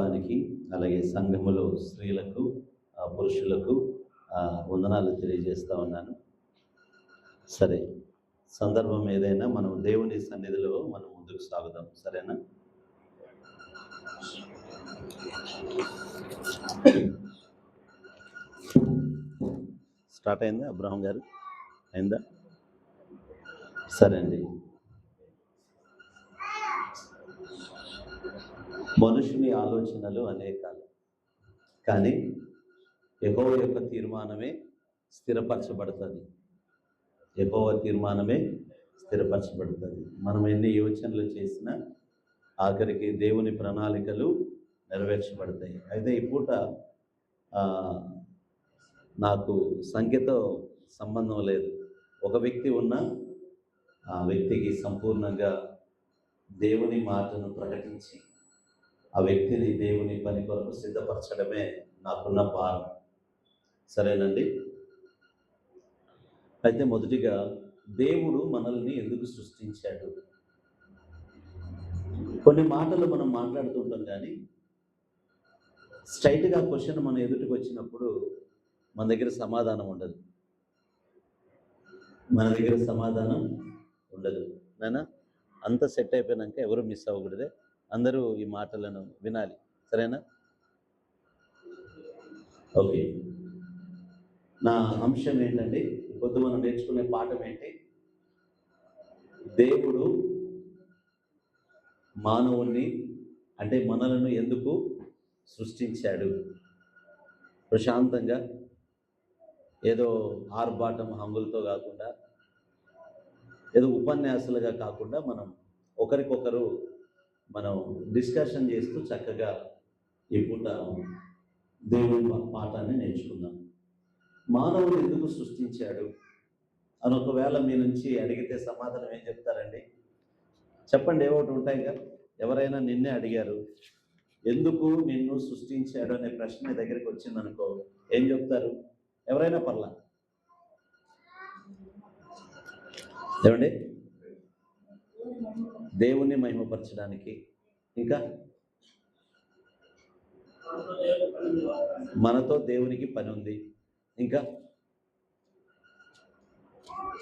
కుటుంబానికి అలాగే సంఘములో స్త్రీలకు పురుషులకు వందనాలు తెలియజేస్తూ ఉన్నాను. సరే, సందర్భం ఏదైనా మనం దేవుని సన్నిధిలో మనం ముందుకు సాగుదాం. సరేనా? స్టార్ట్ అయిందా అబ్రహం గారు? అయిందా? సరే అండి. మనుషుని ఆలోచనలు అనేకాలు, కానీ యెహోవా యొక్క తీర్మానమే స్థిరపరచబడుతుంది. యెహోవా తీర్మానమే స్థిరపరచబడుతుంది. మనం ఎన్ని యోచనలు చేసినా ఆఖరికి దేవుని ప్రణాళికలు నెరవేర్చబడతాయి. అయితే ఈ పూట నాకు సంఖ్యతో సంబంధం లేదు. ఒక వ్యక్తి ఉన్న ఆ వ్యక్తికి సంపూర్ణంగా దేవుని మాటను ప్రకటించి ఆ వ్యక్తిని దేవుని పని కొరకు సిద్ధపరచడమే నాకున్న భారం. సరేనండి? అయితే మొదటిగా దేవుడు మనల్ని ఎందుకు సృష్టించాడు? కొన్ని మాటలు మనం మాట్లాడుతుంటాం, కానీ స్ట్రైట్గా క్వశ్చన్ మన ఎదుటికి వచ్చినప్పుడు మన దగ్గర సమాధానం ఉండదు. నానా అంత సెట్ అయిపోయినాక ఎవరు మిస్ అవ్వకూడదే, అందరూ ఈ మాటలను వినాలి. సరేనా? ఓకే. నా అంశం ఏంటండి, పొద్దు మనం నేర్చుకునే పాఠం ఏంటి? దేవుడు మానవుణ్ణి అంటే మనలను ఎందుకు సృష్టించాడు? ప్రశాంతంగా ఏదో ఆర్భాటం హంగులతో కాకుండా, ఏదో ఉపన్యాసాలుగా కాకుండా మనం ఒకరికొకరు మనం డిస్కషన్ చేస్తూ చక్కగా ఈ పూట దేవుని పాఠాన్ని నేర్చుకుందాం. మానవుడు ఎందుకు సృష్టించాడు అని ఒకవేళ మీ నుంచి అడిగితే సమాధానం ఏం చెప్తారండి? చెప్పండి. ఏవోటి ఉంటాయి కదా. ఎవరైనా నిన్నే అడిగారు, ఎందుకు నిన్ను సృష్టించాడు అనే ప్రశ్న దగ్గరికి వచ్చిందనుకో, ఏం చెప్తారు? ఎవరైనా పర్లా. ఏమండి? దేవుణ్ణి మహిమపరచడానికి, ఇంకా మనతో దేవునికి పని ఉంది, ఇంకా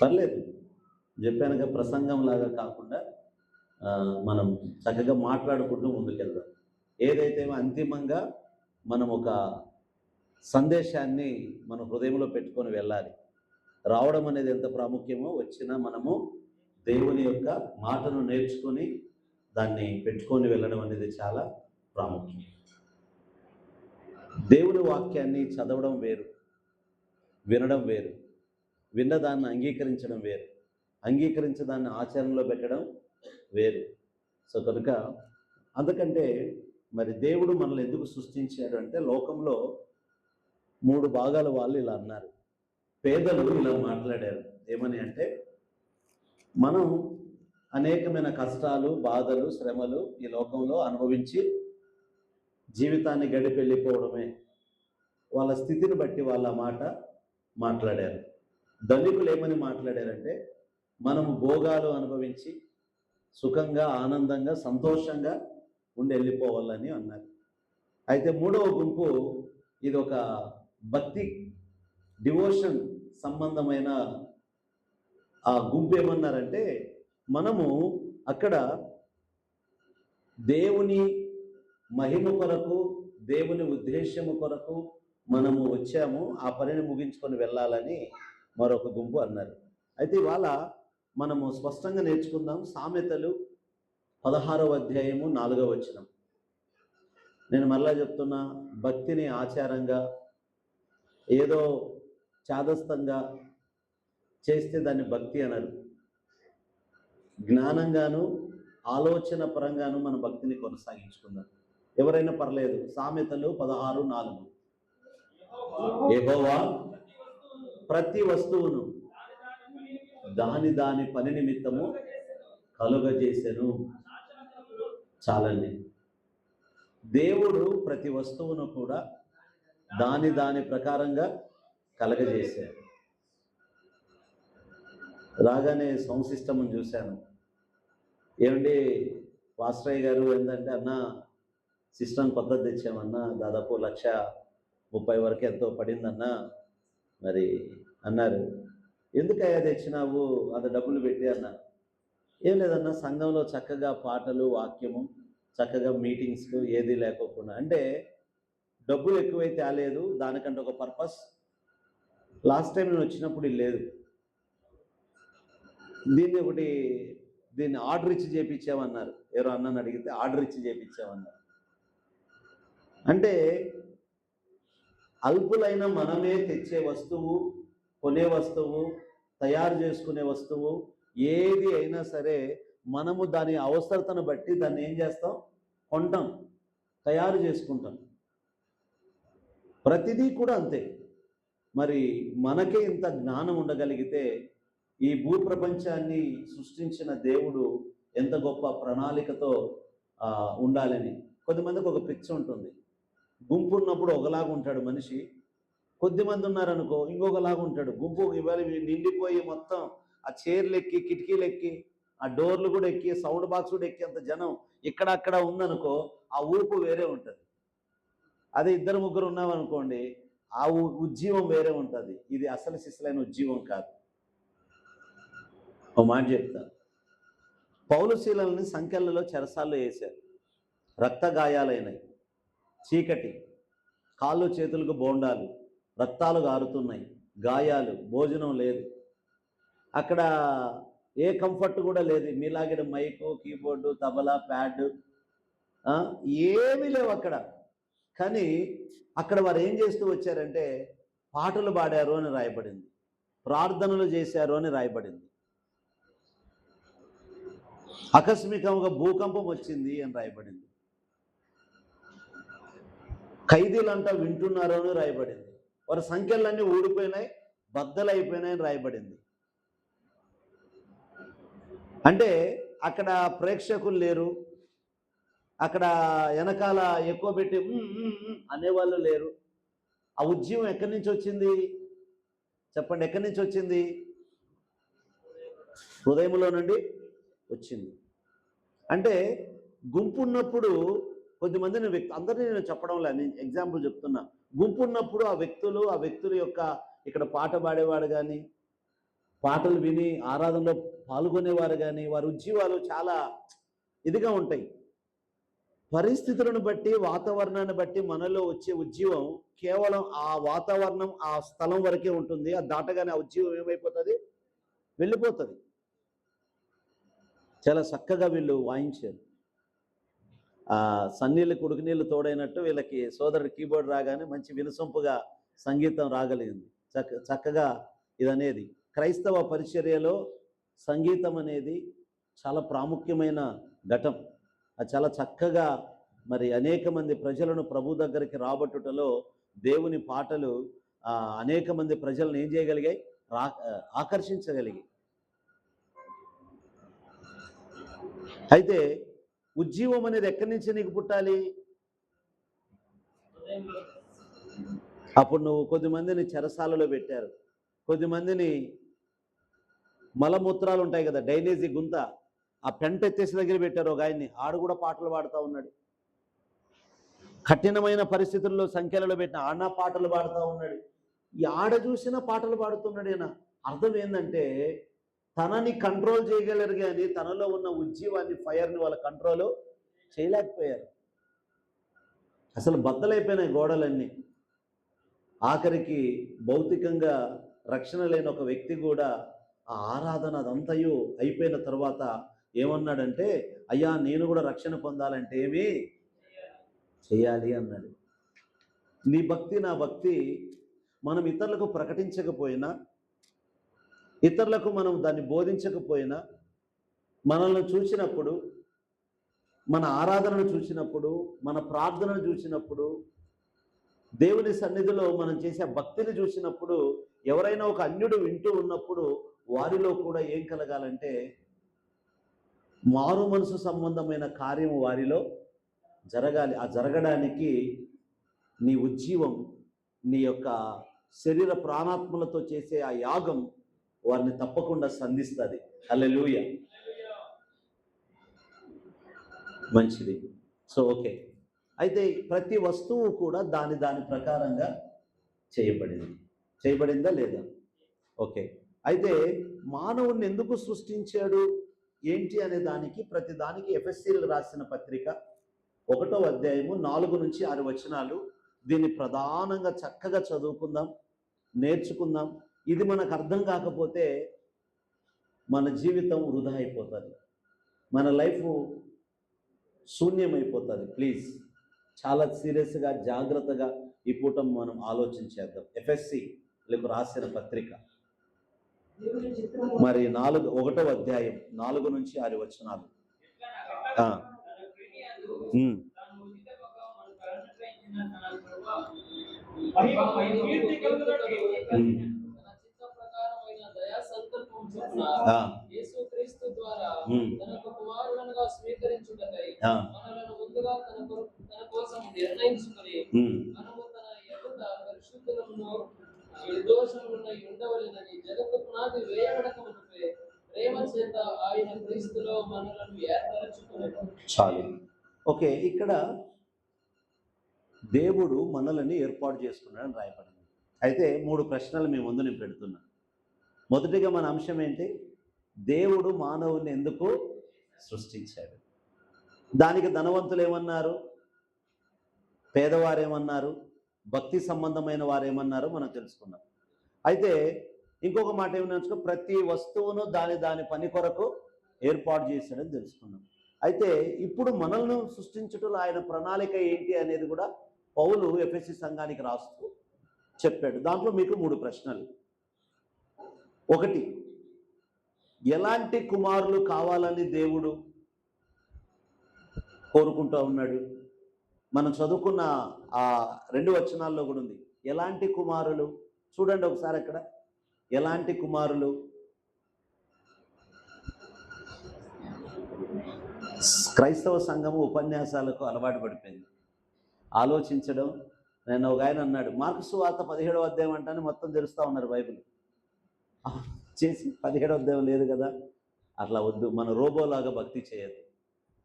పర్లేదు. చెప్పానుగా, ప్రసంగం లాగా కాకుండా మనం చక్కగా మాట్లాడుకుంటూ ముందుకెళ్దాం. ఏదైతే అంతిమంగా మనం ఒక సందేశాన్ని మన హృదయంలో పెట్టుకొని వెళ్ళాలి. రావడం అనేది ఎంత ప్రాముఖ్యమో, వచ్చినా మనము దేవుని యొక్క మాటను నేర్చుకొని దాన్ని పెట్టుకొని వెళ్ళడం అనేది చాలా ప్రాముఖ్యం. దేవుని వాక్యాన్ని చదవడం వేరు, వినడం వేరు. విన్నదాన్ని అంగీకరించడం వేరు, అంగీకరించదాన్ని ఆచరణలో పెట్టడం వేరు. సో కనుక అందుకంటే మరి దేవుడు మనల్ని ఎందుకు సృష్టించాడు అంటే, లోకంలో 3 భాగాల వాళ్ళు ఇలా అన్నారు. పేదలు ఇలా మాట్లాడారు. ఏమని అంటే, మనం అనేకమైన కష్టాలు, బాధలు, శ్రమలు ఈ లోకంలో అనుభవించి జీవితాన్ని గడిపి వెళ్ళిపోవడమే. వాళ్ళ స్థితిని బట్టి వాళ్ళ మాట మాట్లాడారు. ధనికులు ఏమని మాట్లాడారంటే, మనము భోగాలు అనుభవించి సుఖంగా, ఆనందంగా, సంతోషంగా ఉండి వెళ్ళిపోవాలని అన్నారు. అయితే 3వ గుంపు, ఇది ఒక భక్తి, డివోషన్ సంబంధమైన ఆ గుంపు ఏమన్నారంటే, మనము అక్కడ దేవుని మహిమ కొరకు, దేవుని ఉద్దేశము కొరకు మనము వచ్చాము, ఆ పనిని ముగించుకొని వెళ్ళాలని మరొక గుంపు అన్నారు. అయితే ఇవాళ మనము స్పష్టంగా నేర్చుకుందాం. సామెతలు 16వ అధ్యాయము 4వ వచనం. నేను మరలా చెప్తున్నా, భక్తిని ఆచారంగా ఏదో చాదస్తంగా చేస్తే దాన్ని భక్తి అనరు. జ్ఞానంగాను ఆలోచన పరంగాను మన భక్తిని కొనసాగించుకుందాం. ఎవరైనా పర్లేదు. సామెతలు 16:4. యెహోవా ప్రతి వస్తువును దాని పని నిమిత్తము కలుగజేసెను. చాలండి. దేవుడు ప్రతి వస్తువును కూడా దాని ప్రకారంగా కలగజేశాడు. రాగానే సౌండ్ సిస్టమ్ని చూశాను. ఏమండి వాస్ట్రయ్య గారు ఏంటంటే, అన్న సిస్టమ్ పద్ధతి తెచ్చామన్నా దాదాపు 1,30,000 వరకు ఎంతో పడిందన్నా. మరి అన్నారు, ఎందుకయ్యా తెచ్చినావు అంత డబ్బులు పెట్టి అన్నా. ఏం లేదన్నా, సంఘంలో చక్కగా పాటలు, వాక్యము, చక్కగా మీటింగ్స్ ఏది లేకోకుండా. అంటే డబ్బులు ఎక్కువైతే తేలేదు, దానికంటే ఒక పర్పస్. లాస్ట్ టైం నేను వచ్చినప్పుడు ఇది లేదు, దీన్ని ఆర్డర్ ఇచ్చి చేయించామన్నారు. ఎవరో అన్నని అడిగితే ఆర్డర్ ఇచ్చి చేయించామన్నారు. అంటే అల్పులైన మనమే తెచ్చే వస్తువు, కొనే వస్తువు, తయారు చేసుకునే వస్తువు ఏది అయినా సరే మనము దాని అవసరతను బట్టి దాన్ని ఏం చేస్తాం, కొంటాం, తయారు చేసుకుంటాం. ప్రతిదీ కూడా అంతే. మరి మనకే ఇంత జ్ఞానం ఉండగలిగితే ఈ భూప్రపంచాన్ని సృష్టించిన దేవుడు ఎంత గొప్ప ప్రణాళికతో ఉండాలని. కొద్దిమందికి ఒక పిక్చర్ ఉంటుంది, గుంపు ఉన్నప్పుడు ఒకలాగా ఉంటాడు మనిషి, కొద్దిమంది ఉన్నారనుకో ఇంకొకలాగా ఉంటాడు. గుంపు ఇవాళ నిండిపోయి మొత్తం ఆ చైర్లు ఎక్కి, కిటికీలు ఎక్కి, ఆ డోర్లు కూడా ఎక్కి, సౌండ్ బాక్స్ కూడా ఎక్కి అంత జనం ఇక్కడక్కడ ఉందనుకో ఆ ఊపు వేరే ఉంటుంది. అదే 2-3 ఉన్నామనుకోండి ఆ ఉజ్జీవం వేరే ఉంటుంది. ఇది అసలు సిసలైన ఉజ్జీవం కాదు. ఒక మాట చెప్తాను, పౌలు శీలల్ని సంకెళ్ళలో చెరసాల్లో వేశారు, రక్త గాయాలైనాయి, చీకటి, కాళ్ళు చేతులకు బోండాలు, రక్తాలు గారుతున్నాయి, గాయాలు, భోజనం లేదు, అక్కడ ఏ కంఫర్ట్ కూడా లేదు. మీలాగిన మైకు, కీబోర్డు, తబలా, ప్యాడ్ ఏమీ లేవు అక్కడ. కానీ అక్కడ వారు ఏం చేస్తూ వచ్చారంటే పాటలు పాడారు అని రాయబడింది, ప్రార్థనలు చేశారు అని రాయబడింది, ఆకస్మికంగా భూకంపం వచ్చింది అని రాయబడింది, ఖైదీలంతా వింటున్నారు అని రాయబడింది, వారి సంఖ్యలన్నీ ఊడిపోయినాయి, బద్దలైపోయినాయి అని రాయబడింది. అంటే అక్కడ ప్రేక్షకులు లేరు, అక్కడ వెనకాల ఎక్కువ పెట్టి అనేవాళ్ళు లేరు. ఆ ఉద్యమం ఎక్కడి నుంచి వచ్చింది చెప్పండి, ఎక్కడి నుంచి వచ్చింది? హృదయంలో నుండి వచ్చింది. అంటే గుంపు ఉన్నప్పుడు కొద్దిమందిని అందరినీ నేను చెప్పడం లేదు, నేను ఎగ్జాంపుల్ చెప్తున్నా. గుంపు ఉన్నప్పుడు ఆ వ్యక్తుల యొక్క ఇక్కడ పాట పాడేవాడు కానీ, పాటలు విని ఆరాధనలో పాల్గొనేవారు కానీ, వారి ఉజ్జీవాలు చాలా ఇదిగా ఉంటాయి. పరిస్థితులను బట్టి, వాతావరణాన్ని బట్టి మనలో వచ్చే ఉజ్జీవం కేవలం ఆ వాతావరణం, ఆ స్థలం వరకే ఉంటుంది. అది దాటగానే ఆ ఉజ్జీవం ఏమైపోతుంది, వెళ్ళిపోతుంది. చాలా చక్కగా వీళ్ళు వాయించారు. సన్నీళ్ళు కుడుకునీళ్ళు తోడైనట్టు వీళ్ళకి సోదరుడు కీబోర్డ్ రాగానే మంచి వినసొంపుగా సంగీతం రాగలిగింది. చక్కగా ఇదనేది క్రైస్తవ పరిచర్యలో సంగీతం అనేది చాలా ప్రాముఖ్యమైన ఘటం. అది చాలా చక్కగా మరి అనేక మంది ప్రజలను ప్రభు దగ్గరికి రాబట్టుటలో దేవుని పాటలు అనేక మంది ప్రజలను ఏం చేయగలిగాయి, ఆకర్షించగలిగాయి. అయితే ఉజ్జీవం అనేది ఎక్కడి నుంచి నీకు పుట్టాలి? అప్పుడు నువ్వు కొద్దిమందిని చెరసాలలో పెట్టారు, కొద్దిమందిని మలమూత్రాలు ఉంటాయి కదా, డైనేజీ గుంత, ఆ పెంట ఎత్తేసి దగ్గర పెట్టారు ఒక ఆయన్ని, ఆడు కూడా పాటలు పాడుతూ ఉన్నాడు. కఠినమైన పరిస్థితుల్లో సంఖ్యలలో పెట్టిన ఆడ పాటలు పాడుతూ ఉన్నాడు. ఈ ఆడ చూసిన పాటలు పాడుతున్నాడు. ఈయన అర్థం ఏంటంటే తనని కంట్రోల్ చేయగలరు కానీ తనలో ఉన్న ఉజ్జీవాన్ని, ఫైర్ని వాళ్ళ కంట్రోల్ చేయలేకపోయారు. అసలు బద్దలైపోయినాయి గోడలన్నీ. ఆఖరికి భౌతికంగా రక్షణ లేని ఒక వ్యక్తి కూడా ఆ ఆరాధన అదంతయు అయిపోయిన తర్వాత ఏమన్నాడంటే, అయ్యా నేను కూడా రక్షణ పొందాలంటే ఏమి చేయాలి అన్నాడు. నీ భక్తి నా భక్తి మనం ఇతరులకు ప్రకటించకపోయినా, ఇతరులకు మనం దాన్ని బోధించకపోయినా, మనల్ని చూసినప్పుడు, మన ఆరాధనను చూసినప్పుడు, మన ప్రార్థనను చూసినప్పుడు, దేవుని సన్నిధిలో మనం చేసే భక్తిని చూసినప్పుడు, ఎవరైనా ఒక అన్యుడు వింటూ ఉన్నప్పుడు వారిలో కూడా ఏం కలగాలంటే మారు మనసు సంబంధమైన కార్యం వారిలో జరగాలి. ఆ జరగడానికి నీ ఉజ్జీవం, నీ యొక్క శరీర ప్రాణాత్మలతో చేసే ఆ యాగం వారిని తప్పకుండా సంధిస్తుంది. హల్లెలూయా. మంచిది. సో ఓకే, అయితే ప్రతి వస్తువు కూడా దాని ప్రకారంగా చేయబడిందా లేదా? ఓకే. అయితే మానవుణ్ణి ఎందుకు సృష్టించాడు ఏంటి అనే దానికి ప్రతి దానికి ఎఫెసీయులకు రాసిన పత్రిక 1వ అధ్యాయము 4 నుంచి 6 వచనాలు. దీన్ని ప్రధానంగా చక్కగా చదువుకుందాం, నేర్చుకుందాం. ఇది మనకు అర్థం కాకపోతే మన జీవితం వృధా అయిపోతుంది, మన లైఫ్ శూన్యమైపోతుంది. ప్లీజ్ చాలా సీరియస్గా జాగ్రత్తగా ఈ పూట మనం ఆలోచించేద్దాం. ఎఫెసీయులకు రాసిన పత్రిక మరి 1వ అధ్యాయం 4 నుంచి 6 వచనాలు. యేసుక్రీస్తు ద్వారా తనకు కుమారులనుగా స్వీకరించుటకై మనలను ముందుగా తన కోసం నిర్ణయించుకొని మనము తన ఎదుట పరిశుద్ధులను నిర్దోషములై ఉండవలెనని జగత్తు పునాది వేయబడక మునుపే ప్రేమ చేత ఆయన క్రీస్తులో మనలను ఏర్పరచుకున్నాడు. చాలు. ఓకే, ఇక్కడ దేవుడు మనల్ని ఏర్పాటు చేసుకున్నాడని రాయబడింది. అయితే 3 ప్రశ్నలు మీ ముందు నేను పెడుతున్నా. మొదటిగా మన అంశం ఏంటి? దేవుడు మానవుని ఎందుకు సృష్టించాడు? దానికి ధనవంతులు ఏమన్నారు, పేదవారేమన్నారు, భక్తి సంబంధమైన వారేమన్నారు మనం తెలుసుకున్నాం. అయితే ఇంకొక మాట ఏమన్నా, ప్రతి వస్తువును దాని పని కొరకు ఏర్పాటు చేశాడని తెలుసుకున్నాం. అయితే ఇప్పుడు మనల్ని సృష్టించడంలో ఆయన ప్రణాళిక ఏంటి అనేది కూడా పౌలు ఎఫెసీ సంఘానికి రాస్తూ చెప్పాడు. దాంట్లో మీకు 3 ప్రశ్నలు. 1, ఎలాంటి కుమారులు కావాలని దేవుడు కోరుకుంటూ ఉన్నాడు? మనం చదువుకున్న ఆ 2 వచనాల్లో కూడా ఉంది. ఎలాంటి కుమారులు? చూడండి ఒకసారి అక్కడ, ఎలాంటి కుమారులు? క్రైస్తవ సంఘము ఉపన్యాసాలకు అలవాటు పడిపోయింది, ఆలోచించడం. నేను ఒక ఆయన అన్నాడు, మార్కు సువార్త 17వ అధ్యాయం అంటానే మొత్తం తెలుస్తూ ఉన్నారు బైబిల్ చేసి. 17వ అధ్యాయం లేదు కదా, అట్లా వద్దు. మన రోబోలాగా భక్తి చేయదు,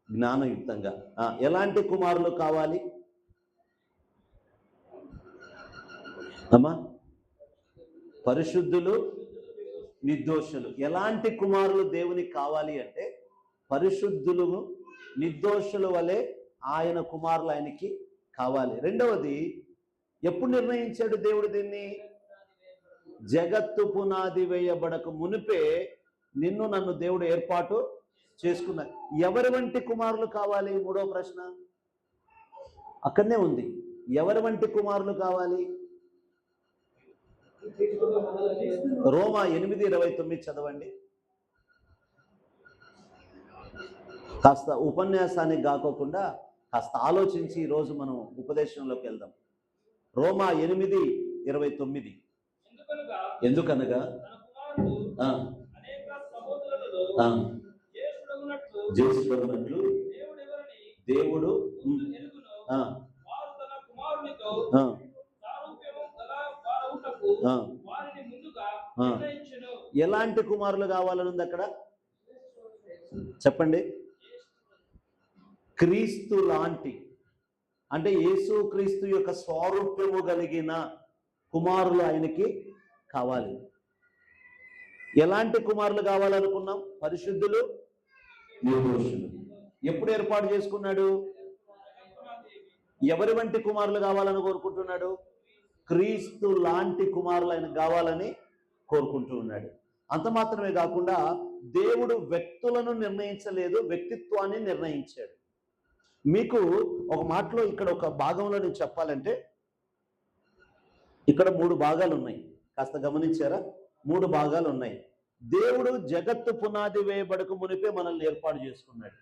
జ్ఞానయుక్తంగా. ఎలాంటి కుమారులు కావాలి అమ్మా? పరిశుద్ధులు, నిర్దోషులు. ఎలాంటి కుమారులు దేవునికి కావాలి అంటే పరిశుద్ధులు, నిర్దోషుల వలె ఆయన కుమారులు ఆయనకి కావాలి. రెండవది, ఎప్పుడు నిర్ణయించాడు దేవుడు దీన్ని? జగత్తు పునాది వేయబడక మునిపే నిన్ను నన్ను దేవుడు ఏర్పాటు చేసుకున్నాడు. ఎవరి వంటి కుమారులు కావాలి? 3వ ప్రశ్న అక్కడనే ఉంది. ఎవరి వంటి కుమారులు కావాలి? రోమా 8:29 చదవండి. కాస్త ఉపన్యాసానికి కాకోకుండా కాస్త ఆలోచించి ఈరోజు మనం ఉపదేశంలోకి వెళ్దాం. రోమా 8:29. ఎందుకనగా జ్యేష్ఠుడగునట్లు దేవుడు ఎలాంటి కుమారులు కావాలని ఉంది అక్కడ? చెప్పండి. క్రీస్తు లాంటి, అంటే యేసు క్రీస్తు యొక్క స్వరూపము కలిగిన కుమారులు ఆయనకి కావాలి. ఎలాంటి కుమారులు కావాలనుకున్నాం? పరిశుద్ధులు, నిర్దోషులు. ఎప్పుడు ఏర్పాటు చేసుకున్నాడు? ఎవరి వంటి కుమారులు కావాలని కోరుకుంటున్నాడు? క్రీస్తు లాంటి కుమారులు ఆయన కావాలని కోరుకుంటూ ఉన్నాడు. అంత మాత్రమే కాకుండా దేవుడు వ్యక్తులను నిర్ణయించలేదు, వ్యక్తిత్వాన్ని నిర్ణయించాడు. మీకు ఒక మాటలో ఇక్కడ ఒక భాగంలో నేను చెప్పాలంటే, ఇక్కడ 3 భాగాలు ఉన్నాయి. కాస్త గమనించారా? 3 భాగాలు ఉన్నాయి. దేవుడు జగత్తు పునాది వేయబడక మునిపే మనల్ని ఏర్పాటు చేసుకున్నాడు.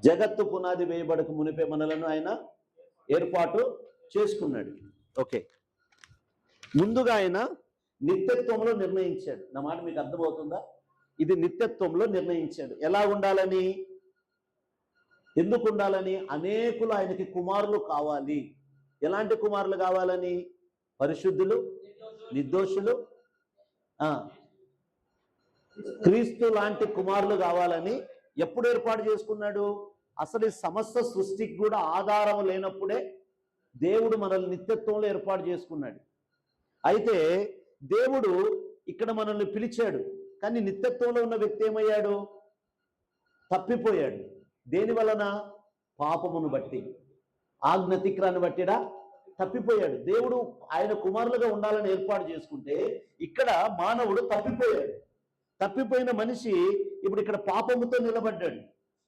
జగత్తు పునాది వేయబడక మునిపే మనలను ఆయన ఏర్పాటు చేసుకున్నాడు. ఓకే, ముందుగా ఆయన నిత్యత్వంలో నిర్ణయించాడు. నా మాట మీకు అర్థమవుతుందా? ఇది నిత్యత్వంలో నిర్ణయించాడు. ఎలా ఉండాలని, ఎందుకు ఉండాలని? అనేకులు ఆయనకి కుమారులు కావాలి. ఎలాంటి కుమారులు కావాలని? పరిశుద్ధులు, నిర్దోషులు, క్రీస్తు లాంటి కుమారులు కావాలని ఎప్పుడు ఏర్పాటు చేసుకున్నాడు? అసలు ఈ సమస్త సృష్టికి కూడా ఆధారం లేనప్పుడే దేవుడు మనల్ని నిత్యత్వంలో ఏర్పాటు చేసుకున్నాడు. అయితే దేవుడు ఇక్కడ మనల్ని పిలిచాడు, కానీ నిత్యత్వంలో ఉన్న వ్యక్తి ఏమయ్యాడు? తప్పిపోయాడు. దేని వలన? పాపమును బట్టి, ఆజ్ఞతిక్రాన్ని బట్టిడా తప్పిపోయాడు. దేవుడు ఆయన కుమారులుగా ఉండాలని ఏర్పాటు చేసుకుంటే ఇక్కడ మానవుడు తప్పిపోయాడు. తప్పిపోయిన మనిషి ఇప్పుడు ఇక్కడ పాపముతో నిలబడ్డాడు.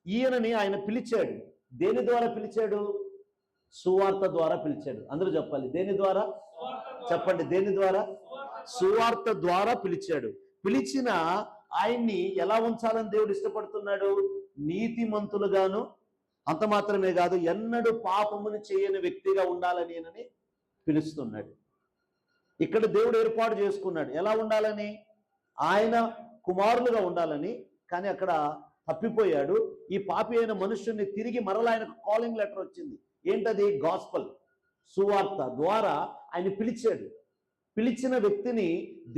ఈయనని ఆయన పిలిచాడు. దేని ద్వారా పిలిచాడు? సువార్త ద్వారా పిలిచాడు. అందరూ చెప్పాలి, దేని ద్వారా? చెప్పండి, దేని ద్వారా? సువార్త ద్వారా పిలిచాడు. పిలిచిన ఆయన్ని ఎలా ఉంచాలని దేవుడు ఇష్టపడుతున్నాడు? నీతిమంతులుగాను, అంత మాత్రమే కాదు, ఎన్నడూ పాపమును చేయని వ్యక్తిగా ఉండాలని ఆయనని పిలుస్తున్నాడు. ఇక్కడ దేవుడు ఏర్పాటు చేసుకున్నాడు ఎలా ఉండాలని? ఆయన కుమారులుగా ఉండాలని. కానీ అక్కడ తప్పిపోయాడు. ఈ పాపి అయిన మనుష్యుని తిరిగి మరలా ఆయనకు కాలింగ్ లెటర్ వచ్చింది. ఏంటది? గాస్పల్, సువార్త ద్వారా ఆయన పిలిచాడు. పిలిచిన వ్యక్తిని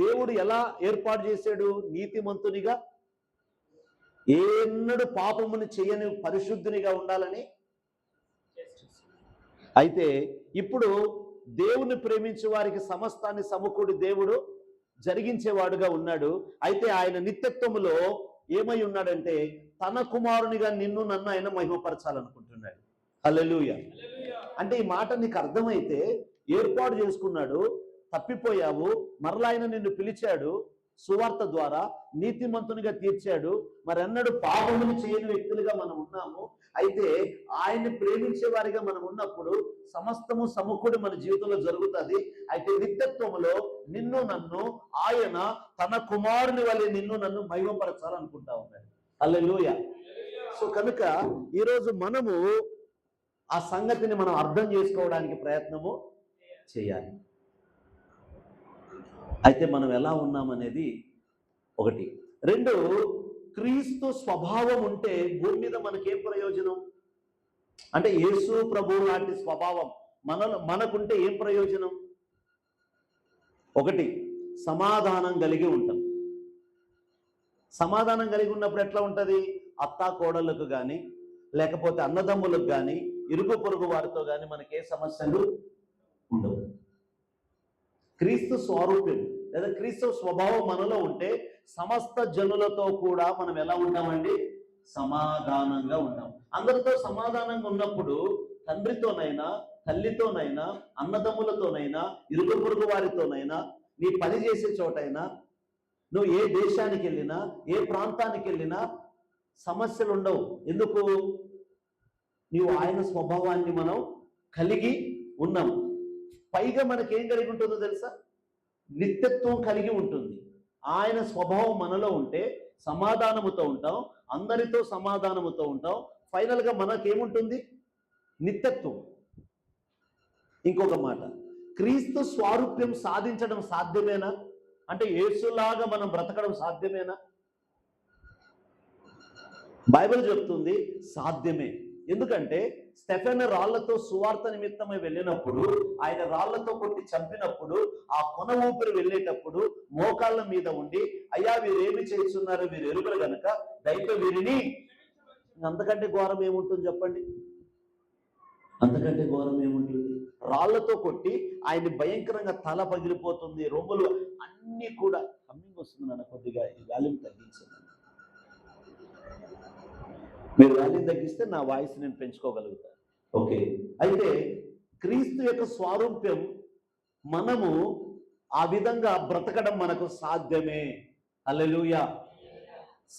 దేవుడు ఎలా ఏర్పాటు చేశాడు? నీతిమంతునిగా, ఎన్నడూ పాపమును చేయని పరిశుద్ధునిగా ఉండాలని. అయితే ఇప్పుడు దేవుని ప్రేమించే వారికి సమస్తాన్ని సమకూడి దేవుడు జరిగించేవాడుగా ఉన్నాడు. అయితే ఆయన నిత్యత్వములో ఏమై ఉన్నాడంటే తన కుమారునిగా నిన్ను నన్ను ఆయన మహిమపరచాలనుకుంటున్నాడు. హల్లెలూయా. అంటే ఈ మాట నీకు అర్థమైతే ఏర్పాటు చేసుకున్నాడు, తప్పిపోయావు, మరలా ఆయన నిన్ను పిలిచాడు, సువార్త ద్వారా నీతిమంతునిగా తీర్చాడు. మరెన్నడూ పాపములు చేయని వ్యక్తులుగా మనం ఉన్నాము. అయితే ఆయన్ని ప్రేమించే వారిగా మనం ఉన్నప్పుడు సమస్తము సమకూడి మన జీవితంలో జరుగుతుంది. అయితే నిత్యత్వములో నిన్ను నన్ను ఆయన తన కుమారుని వలె నిన్ను నన్ను మహిమపరచాలనుకుంటా ఉన్నాడు. హల్లెలూయా. సో కనుక ఈరోజు మనము ఆ సంగతిని మనం అర్థం చేసుకోవడానికి ప్రయత్నము చేయాలి. అయితే మనం ఎలా ఉన్నామనేది ఒకటి. రెండు, క్రీస్తు స్వభావం ఉంటే భూమి మీద మనకేం ప్రయోజనం? అంటే యేసు ప్రభువు లాంటి స్వభావం మనకుంటే ఏం ప్రయోజనం? ఒకటి, సమాధానం కలిగి ఉంటాం. సమాధానం కలిగి ఉన్నప్పుడు ఎట్లా ఉంటుంది? అత్తా కోడళ్ళకు కానీ, లేకపోతే అన్నదమ్ములకు కానీ, ఇరుగు పొరుగు వారితో కానీ మనకి ఏ సమస్యలు ఉండవు. క్రీస్తు స్వరూపం లేదా క్రీస్తు స్వభావం మనలో ఉంటే సమస్త జనులతో కూడా మనం ఎలా ఉంటామండి? సమాధానంగా ఉంటాం. అందరితో సమాధానంగా ఉన్నప్పుడు తండ్రితోనైనా, తల్లితోనైనా, అన్నదమ్ములతోనైనా, ఇరుగు పొరుగు వారితోనైనా, నీ పని చేసే చోటైనా, నువ్వు ఏ దేశానికి వెళ్ళినా, ఏ ప్రాంతానికి వెళ్ళినా సమస్యలు ఉండవు. ఎందుకు? నీవు ఆయన స్వభావాన్ని మనం కలిగి ఉన్నాం. పైగా మనకేం కలిగి ఉంటుందో తెలుసా? నిత్యత్వం కలిగి ఉంటుంది. ఆయన స్వభావం మనలో ఉంటే సమాధానముతో ఉంటాం, అందరితో సమాధానముతో ఉంటాం. ఫైనల్గా మనకేముంటుంది? నిత్యత్వం. ఇంకొక మాట, క్రీస్తు స్వారూప్యం సాధించడం సాధ్యమేనా? అంటే యేసులాగా మనం బ్రతకడం సాధ్యమేనా? బైబిల్ చెప్తుంది సాధ్యమే. ఎందుకంటే స్టెఫెను రాళ్లతో సువార్త నిమిత్తమై వెళ్ళినప్పుడు, ఆయన రాళ్లతో కొట్టి చంపినప్పుడు, ఆ కొన ఊపిరి వెళ్ళేటప్పుడు మోకాళ్ళ మీద ఉండి, అయ్యా వీరేమి చేస్తున్నారు, వీరు ఎరుగరు గనక దయతో వీరిని. అంతకంటే ఘోరం ఏముంటుంది చెప్పండి? అంతకంటే ఘోరం ఏముంటుంది? రాళ్లతో కొట్టి ఆయన్ని భయంకరంగా తల పగిలిపోతుంది, రొమ్ములు అన్నీ కూడా. కమ్మింగ్ వస్తుంది నాన్న, కొద్దిగా ఈ వాల్యూమ్ తగ్గించండి. మీరు వాల్యూమ్ తగ్గిస్తే నా వాయిస్ నేను పెంచుకోగలుగుతాను. ఓకే. అయితే క్రీస్తు యొక్క స్వారూప్యం మనము ఆ విధంగా బ్రతకడం మనకు సాధ్యమే. హల్లెలూయా.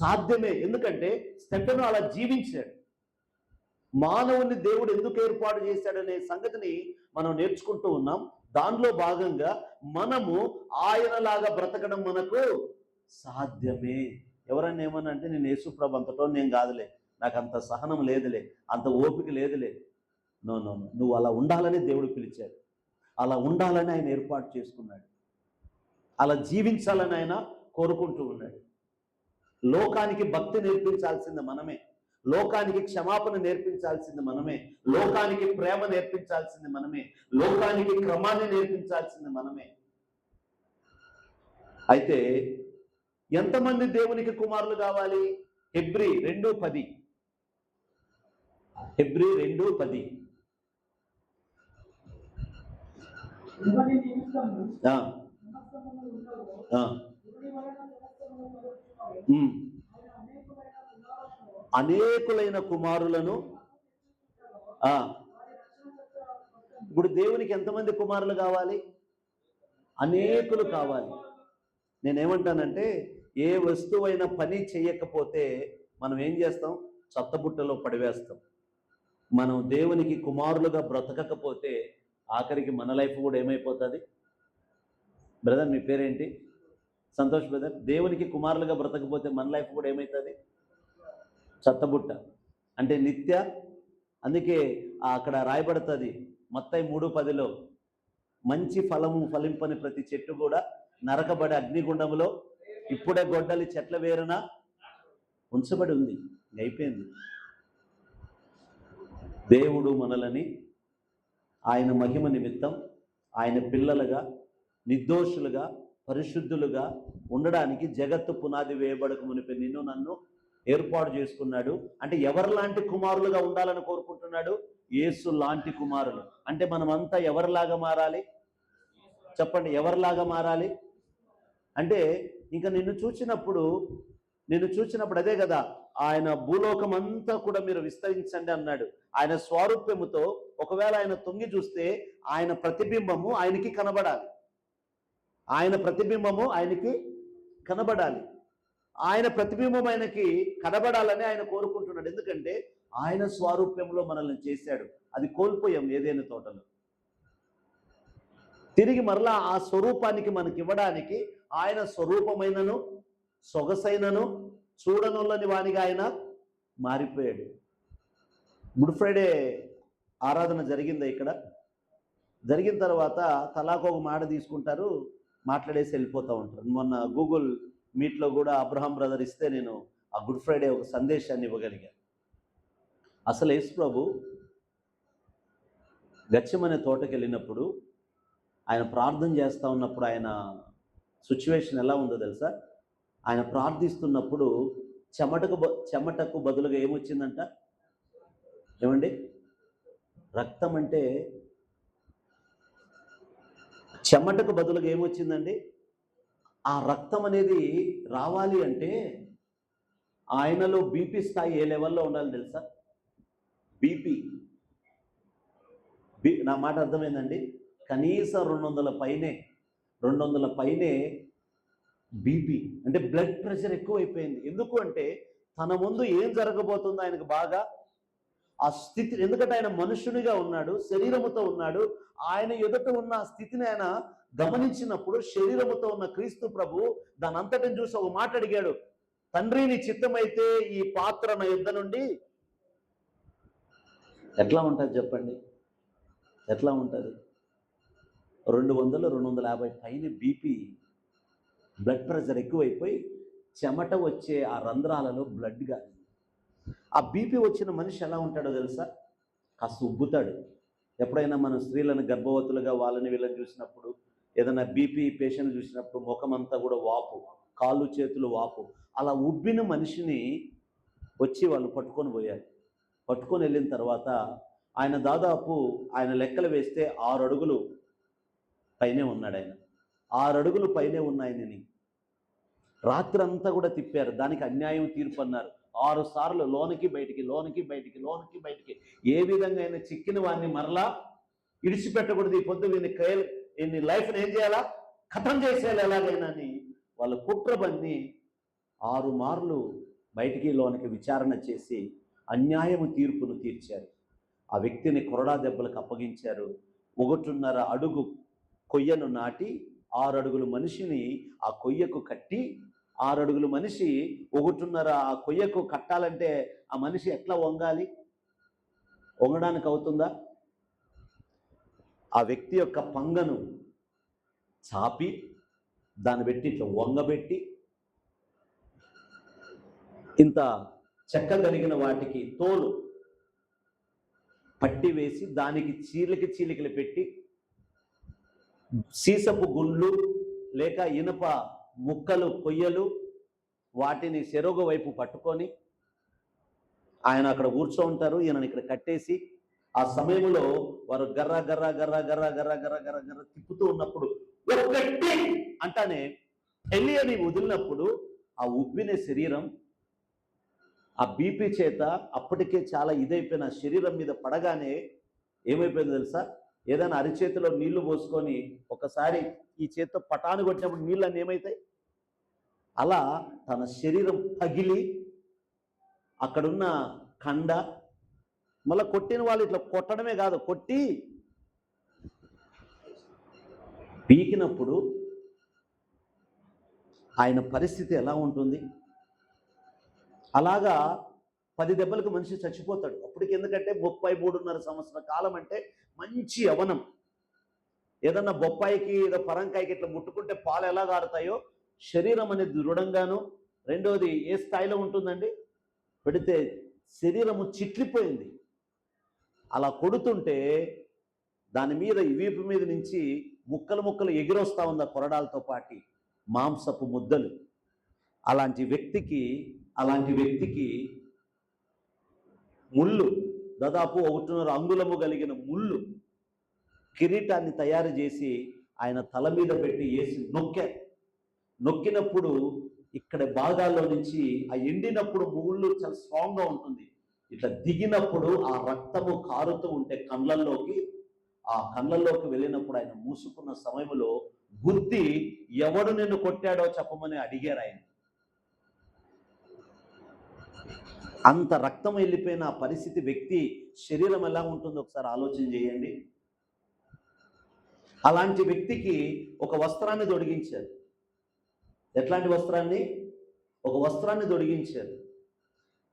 సాధ్యమే. ఎందుకంటే స్టెఫెను అలా జీవించాడు. మానవుని దేవుడు ఎందుకు ఏర్పాటు చేశాడనే సంగతిని మనం నేర్చుకుంటూ ఉన్నాం. దానిలో భాగంగా మనము ఆయనలాగా బ్రతకడం మనకు సాధ్యమే. ఎవరన్నా ఏమన్నా అంటే నేను యేసుప్రభు అంతటో నేను కాదులే, నాకు అంత సహనం లేదులే, అంత ఓపిక లేదులే. నో నో నో, నువ్వు అలా ఉండాలని దేవుడు పిలిచాడు. అలా ఉండాలని ఆయన ఏర్పాటు చేసుకున్నాడు. అలా జీవించాలని ఆయన కోరుకుంటూ ఉన్నాడు. లోకానికి భక్తి నేర్పించాల్సింది మనమే, లోకానికి క్షమాపణ నేర్పించాల్సింది మనమే, లోకానికి ప్రేమ నేర్పించాల్సింది మనమే, లోకానికి క్రమాన్ని నేర్పించాల్సింది మనమే. అయితే ఎంతమంది దేవునికి కుమారులు కావాలి? హెబ్రీ 2:10. హెబ్రీ 2:10. ఎవరి నిమిత్తము ఆ, సమస్తమును ఉన్నదో ఆ, ఎవరి వలన సమస్తమును కలుగుచున్నదో ఉమ్. ఆయన అనేకులైన కుమారులను అనేకులైన కుమారులను ఆ, వారి రక్షణ సత్య మొత్తం ఇప్పుడు దేవునికి ఎంతమంది కుమారులు కావాలి? అనేకులు కావాలి. నేనేమంటానంటే, ఏ వస్తువైనా పని చేయకపోతే మనం ఏం చేస్తాం? చెత్తబుట్టలో పడివేస్తాం. మనం దేవునికి కుమారులుగా బ్రతకకపోతే ఆఖరికి మన లైఫ్ కూడా ఏమైపోతుంది? బ్రదర్, మీ పేరేంటి? సంతోష్ బ్రదర్. దేవునికి కుమారులుగా బ్రతకపోతే మన లైఫ్ కూడా ఏమవుతుంది? చెత్తబుట్ట. అంటే నిత్య. అందుకే అక్కడ రాయబడుతుంది మత్తయి 3:10లో, మంచి ఫలము ఫలింపని ప్రతి చెట్టు కూడా నరకబడి అగ్నిగుండములో ఇప్పుడే గొడ్డలి చెట్ల వేరున ఉంచబడి ఉంది. అయిపోయింది. దేవుడు మనలని ఆయన మహిమ నిమిత్తం ఆయన పిల్లలుగా, నిర్దోషులుగా, పరిశుద్ధులుగా ఉండడానికి జగత్తు పునాది వేయబడక మునిపే నిన్ను నన్ను ఏర్పాటు చేసుకున్నాడు. అంటే ఎవరిలాంటి కుమారులుగా ఉండాలని కోరుకుంటున్నాడు? యేసు లాంటి కుమారులు. అంటే మనమంతా ఎవరిలాగా మారాలి? చెప్పండి, ఎవరిలాగా మారాలి? అంటే ఇంకా నిన్ను చూసినప్పుడు అదే కదా, ఆయన భూలోకం అంతా కూడా మీరు విస్తరించండి అన్నాడు. ఆయన స్వారూప్యముతో ఒకవేళ ఆయన తొంగి చూస్తే ఆయన ప్రతిబింబము ఆయనకి కనబడాలి. ఆయన ప్రతిబింబము ఆయనకి కనబడాలి. ఆయన ప్రతిబింబం ఆయనకి కనబడాలని ఆయన కోరుకుంటున్నాడు. ఎందుకంటే ఆయన స్వారూప్యంలో మనల్ని చేశాడు. అది కోల్పోయాం ఏదైనా తోటలో. తిరిగి మరలా ఆ స్వరూపానికి మనకి ఇవ్వడానికి ఆయన స్వరూపమైనను సొగసైనను చూడనులని వానిగా ఆయన మారిపోయాడు. గుడ్ ఫ్రైడే ఆరాధన జరిగిందా? ఇక్కడ జరిగిన తర్వాత తలాకు ఒక మాట తీసుకుంటారు, మాట్లాడేసి వెళ్ళిపోతూ ఉంటారు. మొన్న గూగుల్ మీట్లో కూడా అబ్రహాం బ్రదర్ ఇస్తే నేను ఆ గుడ్ ఫ్రైడే ఒక సందేశాన్ని ఇవ్వగలిగాను. అసలు యేసు ప్రభు గెత్సెమనే తోటకి వెళ్ళినప్పుడు ఆయన ప్రార్థన చేస్తూ ఉన్నప్పుడు ఆయన సిచ్యువేషన్ ఎలా ఉందో తెలుసా? ఆయన ప్రార్థిస్తున్నప్పుడు చెమటకు బదులుగా ఏమొచ్చిందంట? ఏమండి? రక్తం. అంటే చెమటకు బదులుగా ఏమొచ్చిందండి? ఆ రక్తం అనేది రావాలి అంటే ఆయనలో బీపీ స్థాయి ఏ లెవెల్లో ఉండాలి తెలుసా? బీపీ. నా మాట అర్థమైందండి? కనీసం 200 పైనే బీపీ. అంటే బ్లడ్ ప్రెషర్ ఎక్కువైపోయింది. ఎందుకు అంటే తన ముందు ఏం జరగబోతుందో ఆయనకు బాగా ఆ స్థితి. ఎందుకంటే ఆయన మనుషునిగా ఉన్నాడు, శరీరముతో ఉన్నాడు. ఆయన ఎదుట ఉన్న స్థితిని ఆయన గమనించినప్పుడు శరీరముతో ఉన్న క్రీస్తు ప్రభు దాని అంతటిని చూసి ఒక మాట అడిగాడు, తండ్రి నీ చిత్తమైతే ఈ పాత్ర నా యుద్ధ నుండి. ఎట్లా ఉంటుంది చెప్పండి? ఎట్లా ఉంటుంది? 200-250 పైన బీపీ, బ్లడ్ ప్రెషర్ ఎక్కువైపోయి చెమట వచ్చే ఆ రంధ్రాలలో బ్లడ్ కాదు. ఆ బీపీ వచ్చిన మనిషి ఎలా ఉంటాడో తెలుసా? కాస్త ఉబ్బుతాడు. ఎప్పుడైనా మనం స్త్రీలను గర్భవతులుగా వాళ్ళని వీళ్ళని చూసినప్పుడు, ఏదైనా బీపీ పేషెంట్ చూసినప్పుడు ముఖం అంతా కూడా వాపు, కాళ్ళు చేతులు వాపు. అలా ఉబ్బిన మనిషిని వచ్చి వాళ్ళు పట్టుకొని పోయారు. పట్టుకొని వెళ్ళిన తర్వాత ఆయన దాదాపు ఆయన లెక్కలు వేస్తే 6 అడుగులు పైనే ఉన్నాడు. ఆయన 6 అడుగులు పైనే ఉన్నాయని రాత్రి అంతా కూడా తిప్పారు. దానికి అన్యాయం తీర్పు అన్నారు. 6 సార్లు లోనికి బయటికి, లోనికి బయటికి, లోనికి బయటికి. ఏ విధంగా అయినా చిక్కిన వాడిని మరలా ఇడిచిపెట్టకూడదు. ఈ పొద్దు వీని లైఫ్ని ఏం చేయాలా? ఖతం చేసేయాలి ఎలాగైనా అని వాళ్ళ కుట్రబన్ని 6 మార్లు బయటికి లోనికి విచారణ చేసి అన్యాయము తీర్పును తీర్చారు. ఆ వ్యక్తిని కొరడా దెబ్బలకు అప్పగించారు. 1.5 అడుగు కొయ్యను నాటి 6 అడుగుల మనిషిని ఆ కొయ్యకు కట్టి, 6 అడుగుల మనిషి 1.5 ఆ కొయ్యకు కట్టాలంటే ఆ మనిషి ఎట్లా వంగాలి? వంగడానికి అవుతుందా? ఆ వ్యక్తి యొక్క పంగను చాపి దాన్ని పెట్టి ఇట్లా వంగబెట్టి, ఇంత చెక్క కలిగిన వాటికి తోలు పట్టి వేసి దానికి చీలికలు పెట్టి, సీసపు గుండ్లు లేక ఇనుప ముక్కలు కొయ్యలు వాటిని చెరొక వైపు పట్టుకొని ఆయన అక్కడ కూర్చో ఉంటారు, ఈయనని ఇక్కడ కట్టేసి ఆ సమయంలో వారు గర్ర గర్ర గర్ర గర్ర గర్ర గర్ర గర్ర గర్ర తిప్పుతూ ఉన్నప్పుడు ఒక్కటి అంటానే ఎలియని వదిలినప్పుడు ఆ ఉబ్బిన శరీరం ఆ బీపీ చేత అప్పటికే చాలా ఇదైపోయిన శరీరం మీద పడగానే ఏమైపోయిందో తెలుసా? ఏదైనా అరిచేతిలో నీళ్లు పోసుకొని ఒకసారి ఈ చేత్తో పటాను కొట్టినప్పుడు నీళ్ళు అన్నీ ఏమవుతాయి? అలా తన శరీరం పగిలి అక్కడున్న కండ, మళ్ళీ కొట్టిన వాళ్ళు ఇట్లా కొట్టడమే కాదు, కొట్టి పీకినప్పుడు ఆయన పరిస్థితి ఎలా ఉంటుంది? అలాగా 10 దెబ్బలకు మనిషి చచ్చిపోతాడు అప్పటికి. ఎందుకంటే 33.5 సంవత్సరాల కాలం అంటే మంచి యవనం. ఏదన్నా బొప్పాయికి ఏదో పరంకాయకి ఇట్లా ముట్టుకుంటే పాలు ఎలా గారుతాయో శరీరం అనేది దృఢంగాను, రెండోది ఏ స్థాయిలో ఉంటుందండి? పెడితే శరీరము చిట్లిపోయింది. అలా కొడుతుంటే దాని మీద వీపు మీద నుంచి ముక్కలు ముక్కలు ఎగిరొస్తా ఉంది ఆ కొరడాలతో పాటి మాంసపు ముద్దలు. అలాంటి వ్యక్తికి ముళ్ళు, దాదాపు 1.5 అంగుళము కలిగిన ముళ్ళు కిరీటాన్ని తయారు చేసి ఆయన తల మీద పెట్టి వేసి నొక్కినప్పుడు ఇక్కడ భాగాల్లో నుంచి ఆ ఎండినప్పుడు ముళ్ళు చాలా స్ట్రాంగ్గా ఉంటుంది. ఇట్లా దిగినప్పుడు ఆ రక్తము కారుతూ ఉంటే కళ్ళల్లోకి వెళ్ళినప్పుడు ఆయన మూసుకున్న సమయంలో గుద్ది ఎవడు నిన్ను కొట్టాడో చెప్పమని అడిగారు ఆయన. అంత రక్తం వెళ్ళిపోయిన ఆ పరిస్థితి, వ్యక్తి శరీరం ఎలా ఉంటుందో ఒకసారి ఆలోచన చేయండి. అలాంటి వ్యక్తికి ఒక వస్త్రాన్ని తొడిగించారు. ఎట్లాంటి వస్త్రాన్ని? ఒక వస్త్రాన్ని తొడిగించారు.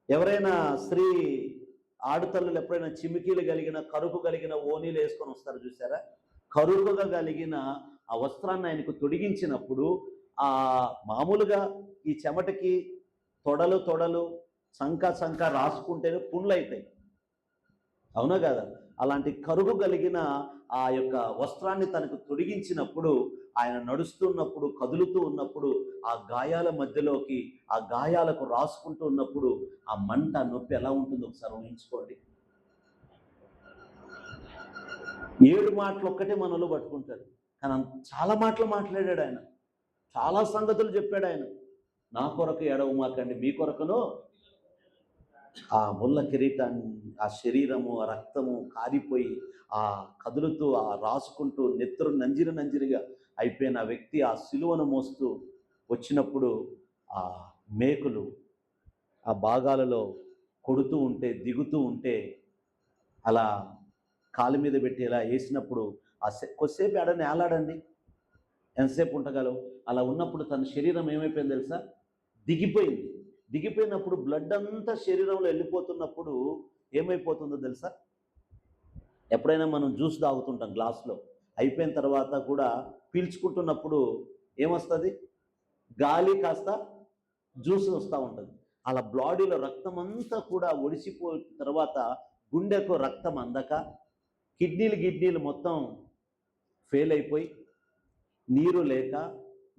ఎవరైనా స్త్రీ ఆడతల్లులు ఎప్పుడైనా చిమికీలు కలిగిన కరుకు కలిగిన ఓనీలు వేసుకొని వస్తారు చూసారా? కరుకుగా కలిగిన ఆ వస్త్రాన్ని ఆయనకు తొడిగించినప్పుడు ఆ మామూలుగా ఈ చెమటకి తొడలు సంక రాసుకుంటేనే పుండ్లు అవుతాయి, అవునా కదా? అలాంటి కరుగు కలిగిన ఆ యొక్క వస్త్రాన్ని తనకు తొడిగించినప్పుడు ఆయన నడుస్తున్నప్పుడు, కదులుతూ ఉన్నప్పుడు ఆ గాయాల మధ్యలోకి ఆ గాయాలకు రాసుకుంటూ ఉన్నప్పుడు ఆ మంట, నొప్పి ఎలా ఉంటుందో ఒకసారి ఊహించుకోండి. 7 మాటలు ఒక్కటే మనలో పట్టుకుంటాడు, కానీ చాలా మాటలు మాట్లాడాడు ఆయన, చాలా సంగతులు చెప్పాడు ఆయన. నా కొరకు ఏడవమాకండి, మీ కొరకును ఆ ముళ్ళ కిరీటాన్ని, ఆ శరీరము, ఆ రక్తము కారిపోయి ఆ కదులుతూ ఆ రాసుకుంటూ నెత్తురు నంజిరిగా అయిపోయిన వ్యక్తి ఆ సిలువను మోస్తూ వచ్చినప్పుడు ఆ మేకులు ఆ భాగాలలో కొడుతూ ఉంటే, దిగుతూ ఉంటే, అలా కాలు మీద పెట్టి ఇలా వేసినప్పుడు కొద్దిసేపు ఆడని ఏలాడండి, ఎంతసేపు ఉండగలవు? అలా ఉన్నప్పుడు తన శరీరం ఏమైపోయింది తెలుసా? దిగిపోయినప్పుడు బ్లడ్ అంతా శరీరంలో వెళ్ళిపోతున్నప్పుడు ఏమైపోతుందో తెలుసా? ఎప్పుడైనా మనం జ్యూస్ తాగుతుంటాం గ్లాసులో, అయిపోయిన తర్వాత కూడా పీల్చుకుంటున్నప్పుడు ఏమొస్తుంది? గాలి కాస్త జ్యూస్ వస్తూ ఉంటుంది. అలా బాడీలో రక్తం అంతా కూడా ఒడిసిపోయిన తర్వాత గుండెకు రక్తం అందక కిడ్నీలు మొత్తం ఫెయిల్ అయిపోయి నీరు లేక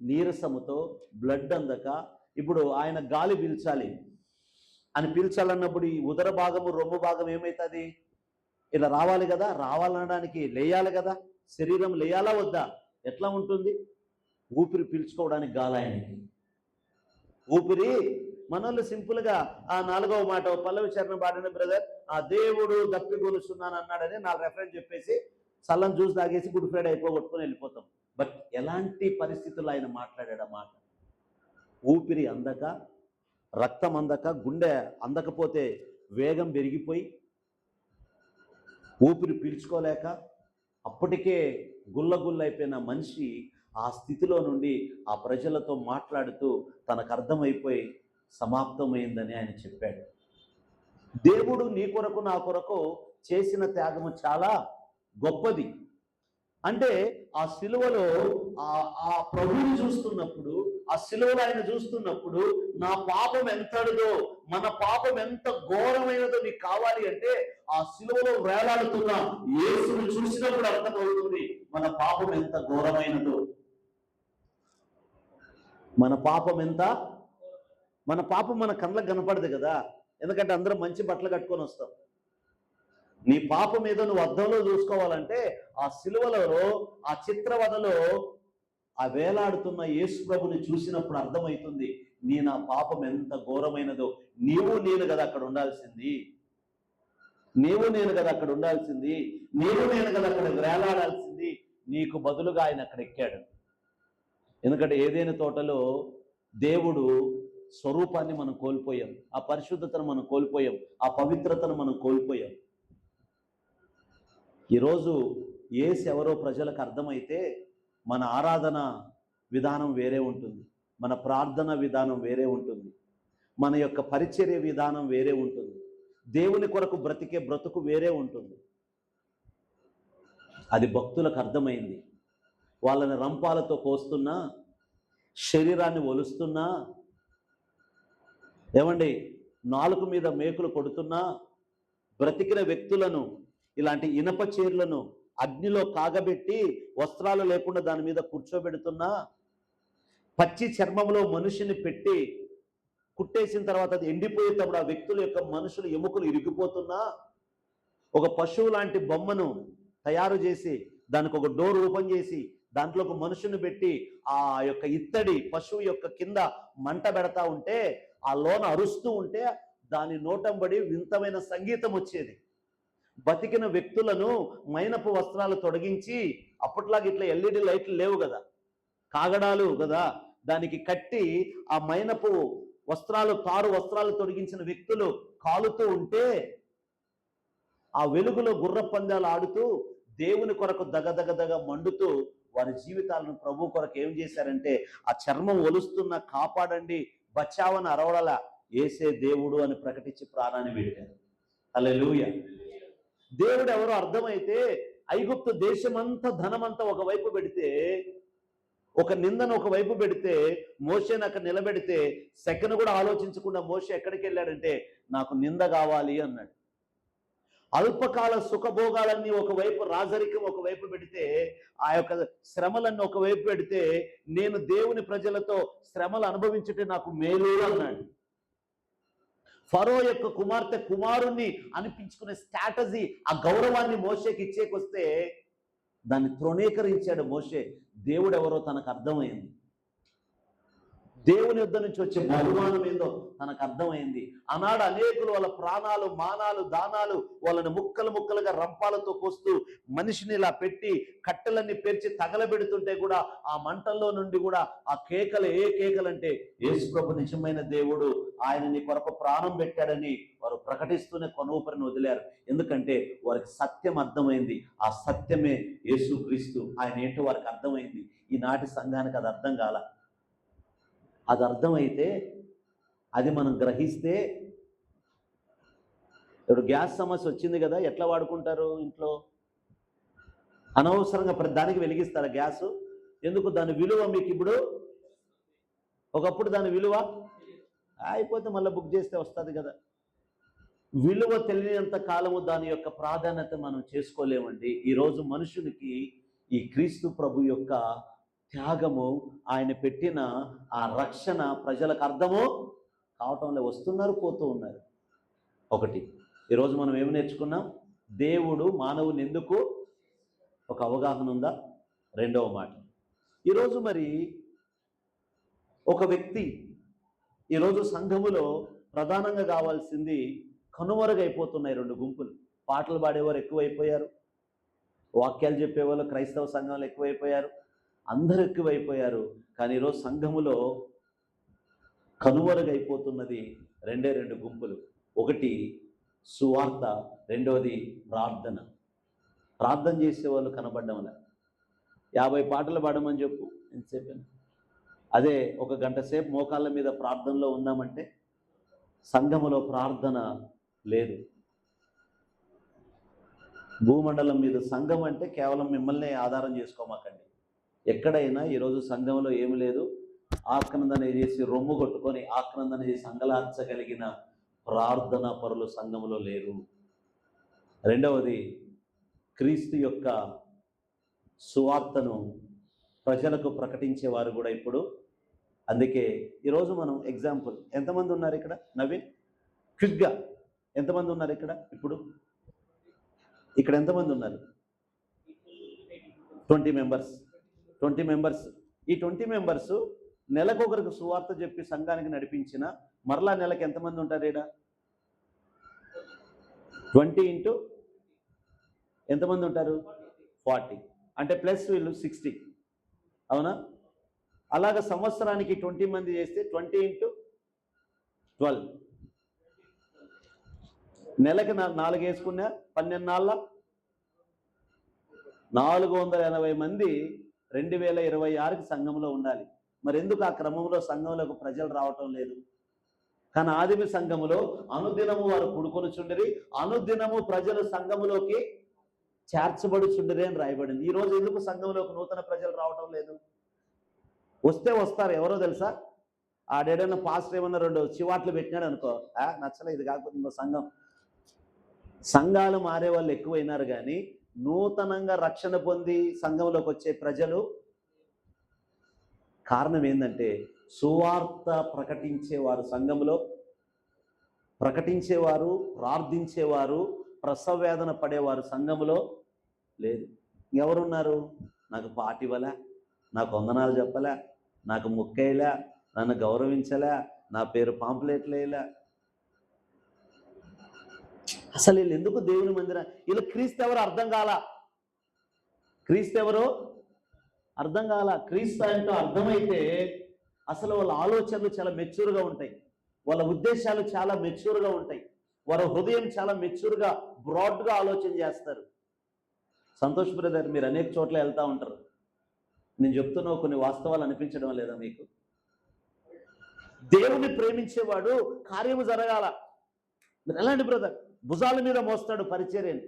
నీరసముతో బ్లడ్ అందక ఇప్పుడు ఆయన గాలి పీల్చాలన్నప్పుడు ఈ ఉదర భాగము, రొమ్ము భాగం ఏమవుతుంది? ఇలా రావాలి కదా, రావాలనడానికి లేయాలి కదా, శరీరం లేయాలా వద్దా? ఎట్లా ఉంటుంది? ఊపిరి పీల్చుకోవడానికి గాలి ఆయనకి. ఊపిరి మనల్ని సింపుల్గా ఆ 4వ మాట పల్లవి చరణం పాడిన బ్రదర్, ఆ దేవుడు దప్పిగొలుస్తున్నాను అన్నాడని 4 రెఫరెన్స్ చెప్పేసి చల్లని జ్యూస్ తాగేసి గుడ్ ఫ్రైడే అయిపోగొట్టుకొని వెళ్ళిపోతాం. బట్ ఎలాంటి పరిస్థితుల్లో ఆయన మాట్లాడాడు ఆ మాట? ఊపిరి అందక, రక్తం అందక, గుండె అందకపోతే వేగం పెరిగిపోయి ఊపిరి పీల్చుకోలేక అప్పటికే గుల్లైపోయిన మనిషి ఆ స్థితిలో నుండి ఆ ప్రజలతో మాట్లాడుతూ తనకు అర్థమైపోయి సమాప్తమైందని ఆయన చెప్పాడు. దేవుడు నీ కొరకు నా కొరకు చేసిన త్యాగము చాలా గొప్పది. అంటే ఆ సిలువలో ఆ ప్రభువుని చూస్తున్నప్పుడు, ఆ సిలువలో ఆయన చూస్తున్నప్పుడు నా పాపం ఎంతటిదో, మన పాపం ఎంత ఘోరమైనదో నీకు కావాలి అంటే ఆ సిలువలో వేలాడుతున్న యేసును చూసినప్పుడు అర్థమవుతుంది మన పాపం ఎంత ఘోరమైనదో. మన పాపం మన కళ్ళకు కనపడదు కదా. ఎందుకంటే అందరం మంచి బట్టలు కట్టుకొని వస్తాం. నీ పాపం ఏదో నువ్వు అద్దంలో చూసుకోవాలంటే ఆ సిలువలో, ఆ చిత్రవదలో ఆ వేలాడుతున్న యేసు ప్రభుని చూసినప్పుడు అర్థమవుతుంది, నా పాపం ఎంత ఘోరమైనదో. నీవు నేను కదా అక్కడ ఉండాల్సింది, నీవు నేను కదా అక్కడ ఉండాల్సింది, నీవు నేను కదా అక్కడ వేలాడాల్సింది. నీకు బదులుగా ఆయన అక్కడ ఎక్కాడు. ఎందుకంటే ఏదైనా తోటలో దేవుడు స్వరూపాన్ని మనం కోల్పోయాం, ఆ పరిశుద్ధతను మనం కోల్పోయాం, ఆ పవిత్రతను మనం కోల్పోయాం. ఈరోజు యేసు ఎవరో ప్రజలకు అర్థమైతే మన ఆరాధన విధానం వేరే ఉంటుంది, మన ప్రార్థన విధానం వేరే ఉంటుంది, మన యొక్క పరిచర్య విధానం వేరే ఉంటుంది, దేవుని కొరకు బ్రతికే బ్రతుకు వేరే ఉంటుంది. అది భక్తులకు అర్థమైంది. వాళ్ళని రంపాలతో కోస్తున్నా, శరీరాన్ని ఒలుస్తున్నా, ఏమండి నాలుక మీద మేకులు కొడుతున్నా, బ్రతికిన వ్యక్తులను ఇలాంటి ఇనప చీరలను అగ్నిలో కాగబెట్టి వస్త్రాలు లేకుండా దాని మీద కూర్చోబెడుతున్నా, పచ్చి చర్మంలో మనిషిని పెట్టి కుట్టేసిన తర్వాత అది ఎండిపోయేటప్పుడు ఆ వ్యక్తుల యొక్క మనుషులు ఎముకలు ఇరిగిపోతున్నా, ఒక పశువు లాంటి బొమ్మను తయారు చేసి దానికి ఒక డోర్ ఓపెన్ చేసి దాంట్లో ఒక మనుషుని పెట్టి ఆ యొక్క ఇత్తడి పశువు యొక్క కింద మంట పెడతా ఉంటే, ఆ లోన అరుస్తూ ఉంటే దాని నోటంబడి వింతమైన సంగీతం వచ్చేది. బతికిన వ్యక్తులను మైనపు వస్త్రాలు తొడిగించి, అప్పట్లాగా ఇట్లా ఎల్ఈడి లైట్లు లేవు కదా, కాగడాలు కదా, దానికి కట్టి ఆ మైనపు వస్త్రాలు, తారు వస్త్రాలు తొడిగించిన వ్యక్తులు కాలుతూ ఉంటే, ఆ వెలుగులో గుర్ర పందాలు ఆడుతూ దేవుని కొరకు దగదగదగ మండుతూ వారి జీవితాలను ప్రభు కొరకు ఏం చేశారంటే, ఆ చర్మం ఒలుస్తున్న కాపాడండి బచావని అరవడలా, ఏసే దేవుడు అని ప్రకటించి ప్రాణాన్ని పెట్టారు. హల్లెలూయా. దేవుడు ఎవరో అర్థమైతే ఐగుప్తు దేశమంతా ధనమంతా ఒకవైపు పెడితే, ఒక నిందను ఒకవైపు పెడితే, మోషేని అక్కడ నిలబెడితే సెకండ్ కూడా ఆలోచించకుండా మోషే ఎక్కడికి వెళ్ళాడంటే, నాకు నింద కావాలి అన్నాడు. అల్పకాల సుఖభోగాలన్నీ ఒకవైపు, రాజరికం ఒకవైపు పెడితే, ఆ యొక్క శ్రమలన్నీ ఒకవైపు పెడితే, నేను దేవుని ప్రజలతో శ్రమలు అనుభవించుటే నాకు మేలు అన్నాడు. ఫరో యొక్క కుమార్తె కుమారుణ్ణి అనిపించుకునే స్ట్రాటజీ, ఆ గౌరవాన్ని మోషేకి ఇచ్చేకొస్తే దాన్ని తృణీకరించాడు మోషే. దేవుడు ఎవరో తనకు అర్థమైంది, దేవుని యుద్ధ నుంచి వచ్చే బహుమానం ఏందో తనకు అర్థమైంది. ఆనాడు అనేకులు వాళ్ళ ప్రాణాలు, మానాలు, దానాలు వాళ్ళని ముక్కలు ముక్కలుగా రంపాలతో కోస్తూ మనిషిని ఇలా పెట్టి కట్టెలన్నీ పేర్చి తగలబెడుతుంటే కూడా ఆ మంటల్లో నుండి కూడా ఆ కేకలు, ఏ కేకలంటే యేసు ప్రభు నిజమైన దేవుడు, ఆయన నీ కొరకు ప్రాణం పెట్టాడని వారు ప్రకటిస్తూనే కొనూపరిని వదిలారు. ఎందుకంటే వారికి సత్యం అర్థమైంది. ఆ సత్యమే యేసు క్రీస్తు, ఆయన ఏంటో వారికి అర్థమైంది. ఈనాటి సంఘానికి అది అర్థం కాల. అది అర్థమైతే, అది మనం గ్రహిస్తే, ఇప్పుడు గ్యాస్ సమస్య వచ్చింది కదా, ఎట్లా వాడుకుంటారు ఇంట్లో? అనవసరంగా ప్రతి దానికి వెలిగిస్తారు గ్యాసు. ఎందుకు? దాని విలువ మీకు ఇప్పుడు, ఒకప్పుడు దాని విలువ అయిపోతే మళ్ళీ బుక్ చేస్తే వస్తుంది కదా. విలువ తెలియనంత కాలము దాని యొక్క ప్రాధాన్యత మనం చేసుకోలేమండి. ఈరోజు మనుషునికి ఈ క్రీస్తు ప్రభు యొక్క త్యాగము, ఆయన పెట్టిన ఆ రక్షణ ప్రజలకు అర్థము కావటంలో వస్తున్నారు, పోతూ ఉన్నారు. ఒకటి, ఈరోజు మనం ఏమి నేర్చుకున్నాం? దేవుడు మానవుని ఎందుకు, ఒక అవగాహన ఉందా? రెండవ మాట, ఈరోజు మరి ఒక వ్యక్తి, ఈరోజు సంఘములో ప్రధానంగా కావాల్సింది కనుమరుగైపోతున్నాయి రెండు గుంపులు. పాటలు పాడేవారు ఎక్కువైపోయారు, వాక్యాలు చెప్పేవాళ్ళు క్రైస్తవ సంఘంలో ఎక్కువైపోయారు, అందరూ ఎక్కువైపోయారు. కానీ ఈరోజు సంఘములో కనుమరుగైపోతున్నది రెండు గుంపులు. ఒకటి సువార్త, రెండవది ప్రార్థన. ప్రార్థన చేసేవాళ్ళు కనబడ్డంలే. 50 పాటలు పాడమని చెప్పు, ఎంతసేపు? అదే ఒక గంట సేపు మోకాళ్ళ మీద ప్రార్థనలో ఉన్నామంటే సంఘములో ప్రార్థన లేదు. భూమండలం మీద సంఘం అంటే కేవలం మిమ్మల్ని ఆధారం చేసుకోమాకండి. ఎక్కడైనా ఈరోజు సంఘంలో ఏమి లేదు, ఆక్రందన చేసి రొమ్ము కొట్టుకొని ఆక్రందన చేసి అంగలార్చగలిగిన ప్రార్థనా పరులు సంఘంలో లేరు. రెండవది, క్రీస్తు యొక్క సువార్తను ప్రజలకు ప్రకటించేవారు కూడా ఇప్పుడు. అందుకే ఈరోజు మనం ఎగ్జాంపుల్, ఎంతమంది ఉన్నారు ఇక్కడ? నవీన్, క్విక్గా ఎంతమంది ఉన్నారు ఇక్కడ ఇప్పుడు? ఇక్కడ ఎంతమంది ఉన్నారు? 20 మెంబర్స్. 20 మెంబర్స్. ఈ 20 మెంబర్స్ నెలకొకరికి సువార్త చెప్పి సంఘానికి నడిపించిన మరలా నెలకు ఎంతమంది ఉంటారు ఇక్కడ? 20 ఇంటూ ఎంతమంది ఉంటారు? 40. అంటే ప్లస్ వీళ్ళు 60. అవునా? అలాగ సంవత్సరానికి 20 మంది చేస్తే 20 ఇంటూ 12. నెలకి 4 వేసుకున్నా 12 నాళ్ళ 480 మంది 2026కి సంఘంలో ఉండాలి. మరి ఎందుకు ఆ క్రమంలో సంఘంలోకి ప్రజలు రావటం లేదు? కానీ ఆదిమ సంఘములో అనుదినము వారు కూడుకొనుచుండిరి, అనుదినము ప్రజలు సంఘములోకి చేర్చబడుచుండిరి అని రాయబడింది. ఈ రోజు ఎందుకు సంఘంలోకి నూతన ప్రజలు రావటం లేదు? వస్తే వస్తారు. ఎవరో తెలుసా? ఆడేడన్నా పాస్టర్ ఏమన్నా 2 చివాట్లు పెట్టినాడు అనుకో, నచ్చలే, ఇది కాకపోతే ఇంకో సంఘం. సంఘాలు మారే వాళ్ళు ఎక్కువైనారు, కానీ నూతనంగా రక్షణ పొంది సంఘంలోకి వచ్చే ప్రజలు. కారణం ఏంటంటే సువార్త ప్రకటించేవారు సంఘంలో, ప్రకటించేవారు, ప్రార్థించేవారు, ప్రసవ వేదన పడేవారు సంఘంలో లేదు. ఎవరున్నారు? నాకు పాట ఇవ్వలే, నాకు వందనాలు చెప్పలే, నాకు ముక్కేయలే, నన్ను గౌరవించలే, నా పేరు పాంప్లెట్లు వేయలే. అసలు వీళ్ళు ఎందుకు దేవుని మందిరం? వీళ్ళు క్రీస్తు ఎవరో అర్థం కాల. క్రీస్తు ఎవరో అర్థం కాల. క్రీస్తు అంటే అర్థమైతే అసలు వాళ్ళ ఆలోచనలు చాలా మెచ్యూర్గా ఉంటాయి, వాళ్ళ ఉద్దేశాలు చాలా మెచ్యూర్గా ఉంటాయి, వాళ్ళ హృదయం చాలా మెచ్యూర్గా బ్రాడ్గా ఆలోచన చేస్తారు. సంతోష్ బ్రదర్, మీరు అనేక చోట్ల వెళ్తూ ఉంటారు. నేను చెప్తున్నా కొన్ని వాస్తవాలు అనిపించడం లేదా మీకు? దేవుని ప్రేమించేవాడు కార్యము జరగాల. మీరు ఎలాంటి బ్రదర్? భుజాల మీద మోస్తాడు పరిచర్యని.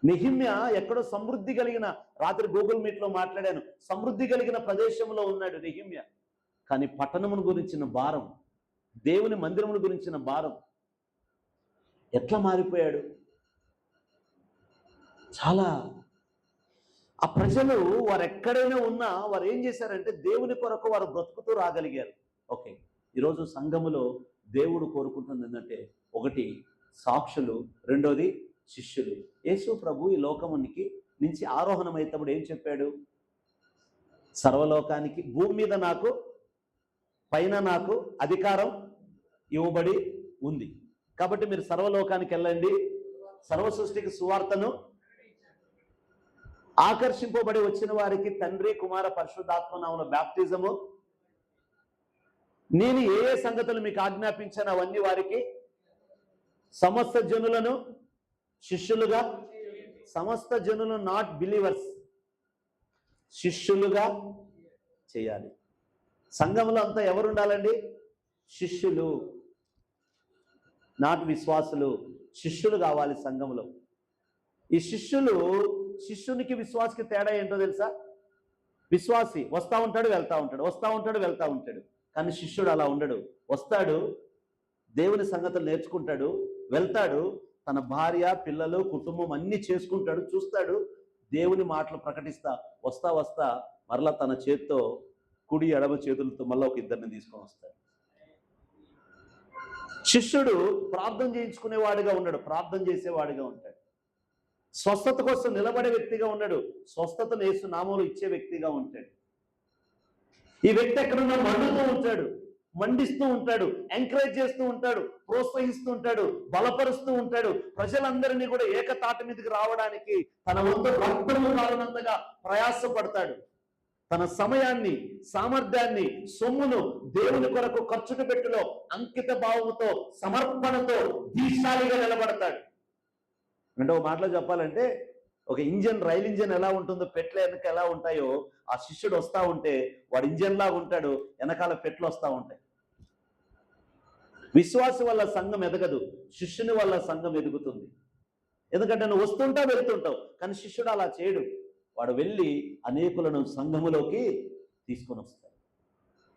నెహెమ్యా ఎక్కడో సమృద్ధి కలిగిన, రాత్రి గూగుల్ మీట్లో మాట్లాడాను, సమృద్ధి కలిగిన ప్రదేశంలో ఉన్నాడు నెహెమ్యా. కానీ పట్టణమును గురించిన భారం, దేవుని మందిరమును గురించిన భారం ఎట్లా మారిపోయాడు? చాలా. ఆ ప్రజలు వారు ఎక్కడైనా ఉన్నా వారు ఏం చేశారంటే దేవుని కొరకు వారు బ్రతుకుతూ రాగలిగారు. ఓకే, ఈరోజు సంఘములో దేవుడు కోరుకుంటుంది ఏంటంటే, ఒకటి సాక్షులు, రెండోది శిష్యులు. యేసు ప్రభు ఈ లోకమునికి నుంచి ఆరోహణమైనప్పుడు ఏం చెప్పాడు? సర్వలోకానికి, భూమి మీద నాకు, పైన నాకు అధికారం ఇవ్వబడి ఉంది, కాబట్టి మీరు సర్వలోకానికి వెళ్ళండి, సర్వ సృష్టికి సువార్తను. ఆకర్షింపబడి వచ్చిన వారికి తండ్రి, కుమార, పరిశుద్ధాత్మ నామమున బాప్తిజము. నేను ఏ ఏ సంగతులు మీకు ఆజ్ఞాపించాను అవన్నీ వారికి, సమస్త జనులను శిష్యులుగా, సమస్త జనులు నాట్ బిలీవర్స్, శిష్యులుగా చేయాలి. సంఘంలో అంతా ఎవరు ఉండాలండి? శిష్యులు, నాట్ విశ్వాసులు. శిష్యులు కావాలి సంఘంలో. ఈ శిష్యునికి విశ్వాసకి తేడా ఏంటో తెలుసా? విశ్వాసి వస్తూ ఉంటాడు, వెళ్తూ ఉంటాడు, వస్తూ ఉంటాడు, వెళ్తూ ఉంటాడు. కానీ శిష్యుడు అలా ఉండడు. వస్తాడు, దేవుని సంగతులు నేర్చుకుంటాడు, వెళ్తాడు, తన భార్య, పిల్లలు, కుటుంబం అన్నీ చేసుకుంటాడు, చూస్తాడు, దేవుని మాటలు ప్రకటిస్తా వస్తా మరలా తన చేత్తో, కుడి ఎడమ చేతులతో మళ్ళీ ఒక 2 తీసుకొని వస్తాడు. శిష్యుడు ప్రార్థన చేయించుకునేవాడిగా ఉన్నాడు, ప్రార్థన చేసేవాడిగా ఉంటాడు. స్వస్థత కోసం నిలబడే వ్యక్తిగా ఉన్నాడు, స్వస్థతను యేసు నామములో ఇచ్చే వ్యక్తిగా ఉంటాడు. ఈ వ్యక్తి ఎక్కడున్నా మండుతూ ఉంటాడు, మండిస్తూ ఉంటాడు, ఎంకరేజ్ చేస్తూ ఉంటాడు, ప్రోత్సహిస్తూ ఉంటాడు, బలపరుస్తూ ఉంటాడు. ప్రజలందరినీ కూడా ఏకతాటి మీదకి రావడానికి తన వంతు రక్తము కారణంగా ప్రయాసపడతాడు. తన సమయాన్ని, సామర్థ్యాన్ని, సొమ్మును దేవుని కొరకు ఖర్చుకు పెట్టులో అంకిత భావముతో, సమర్పణతో దీశాలిగా నిలబడతాడు. అంటే ఒక మాటలో చెప్పాలంటే, ఒక ఇంజన్, రైలు ఇంజన్ ఎలా ఉంటుందో, పెట్ల వెనక ఎలా ఉంటాయో, ఆ శిష్యుడు వస్తూ ఉంటే వాడు ఇంజన్ లాగా ఉంటాడు, వెనకాల పెట్లు వస్తూ ఉంటాయి. విశ్వాసి వల్ల సంఘం ఎదగదు, శిష్యుని వల్ల సంఘం ఎదుగుతుంది. ఎందుకంటే నువ్వు వస్తుంటావు, వెళ్తుంటావు, కానీ శిష్యుడు అలా చేయడు. వాడు వెళ్ళి అనేకులను సంఘములోకి తీసుకొని వస్తాడు.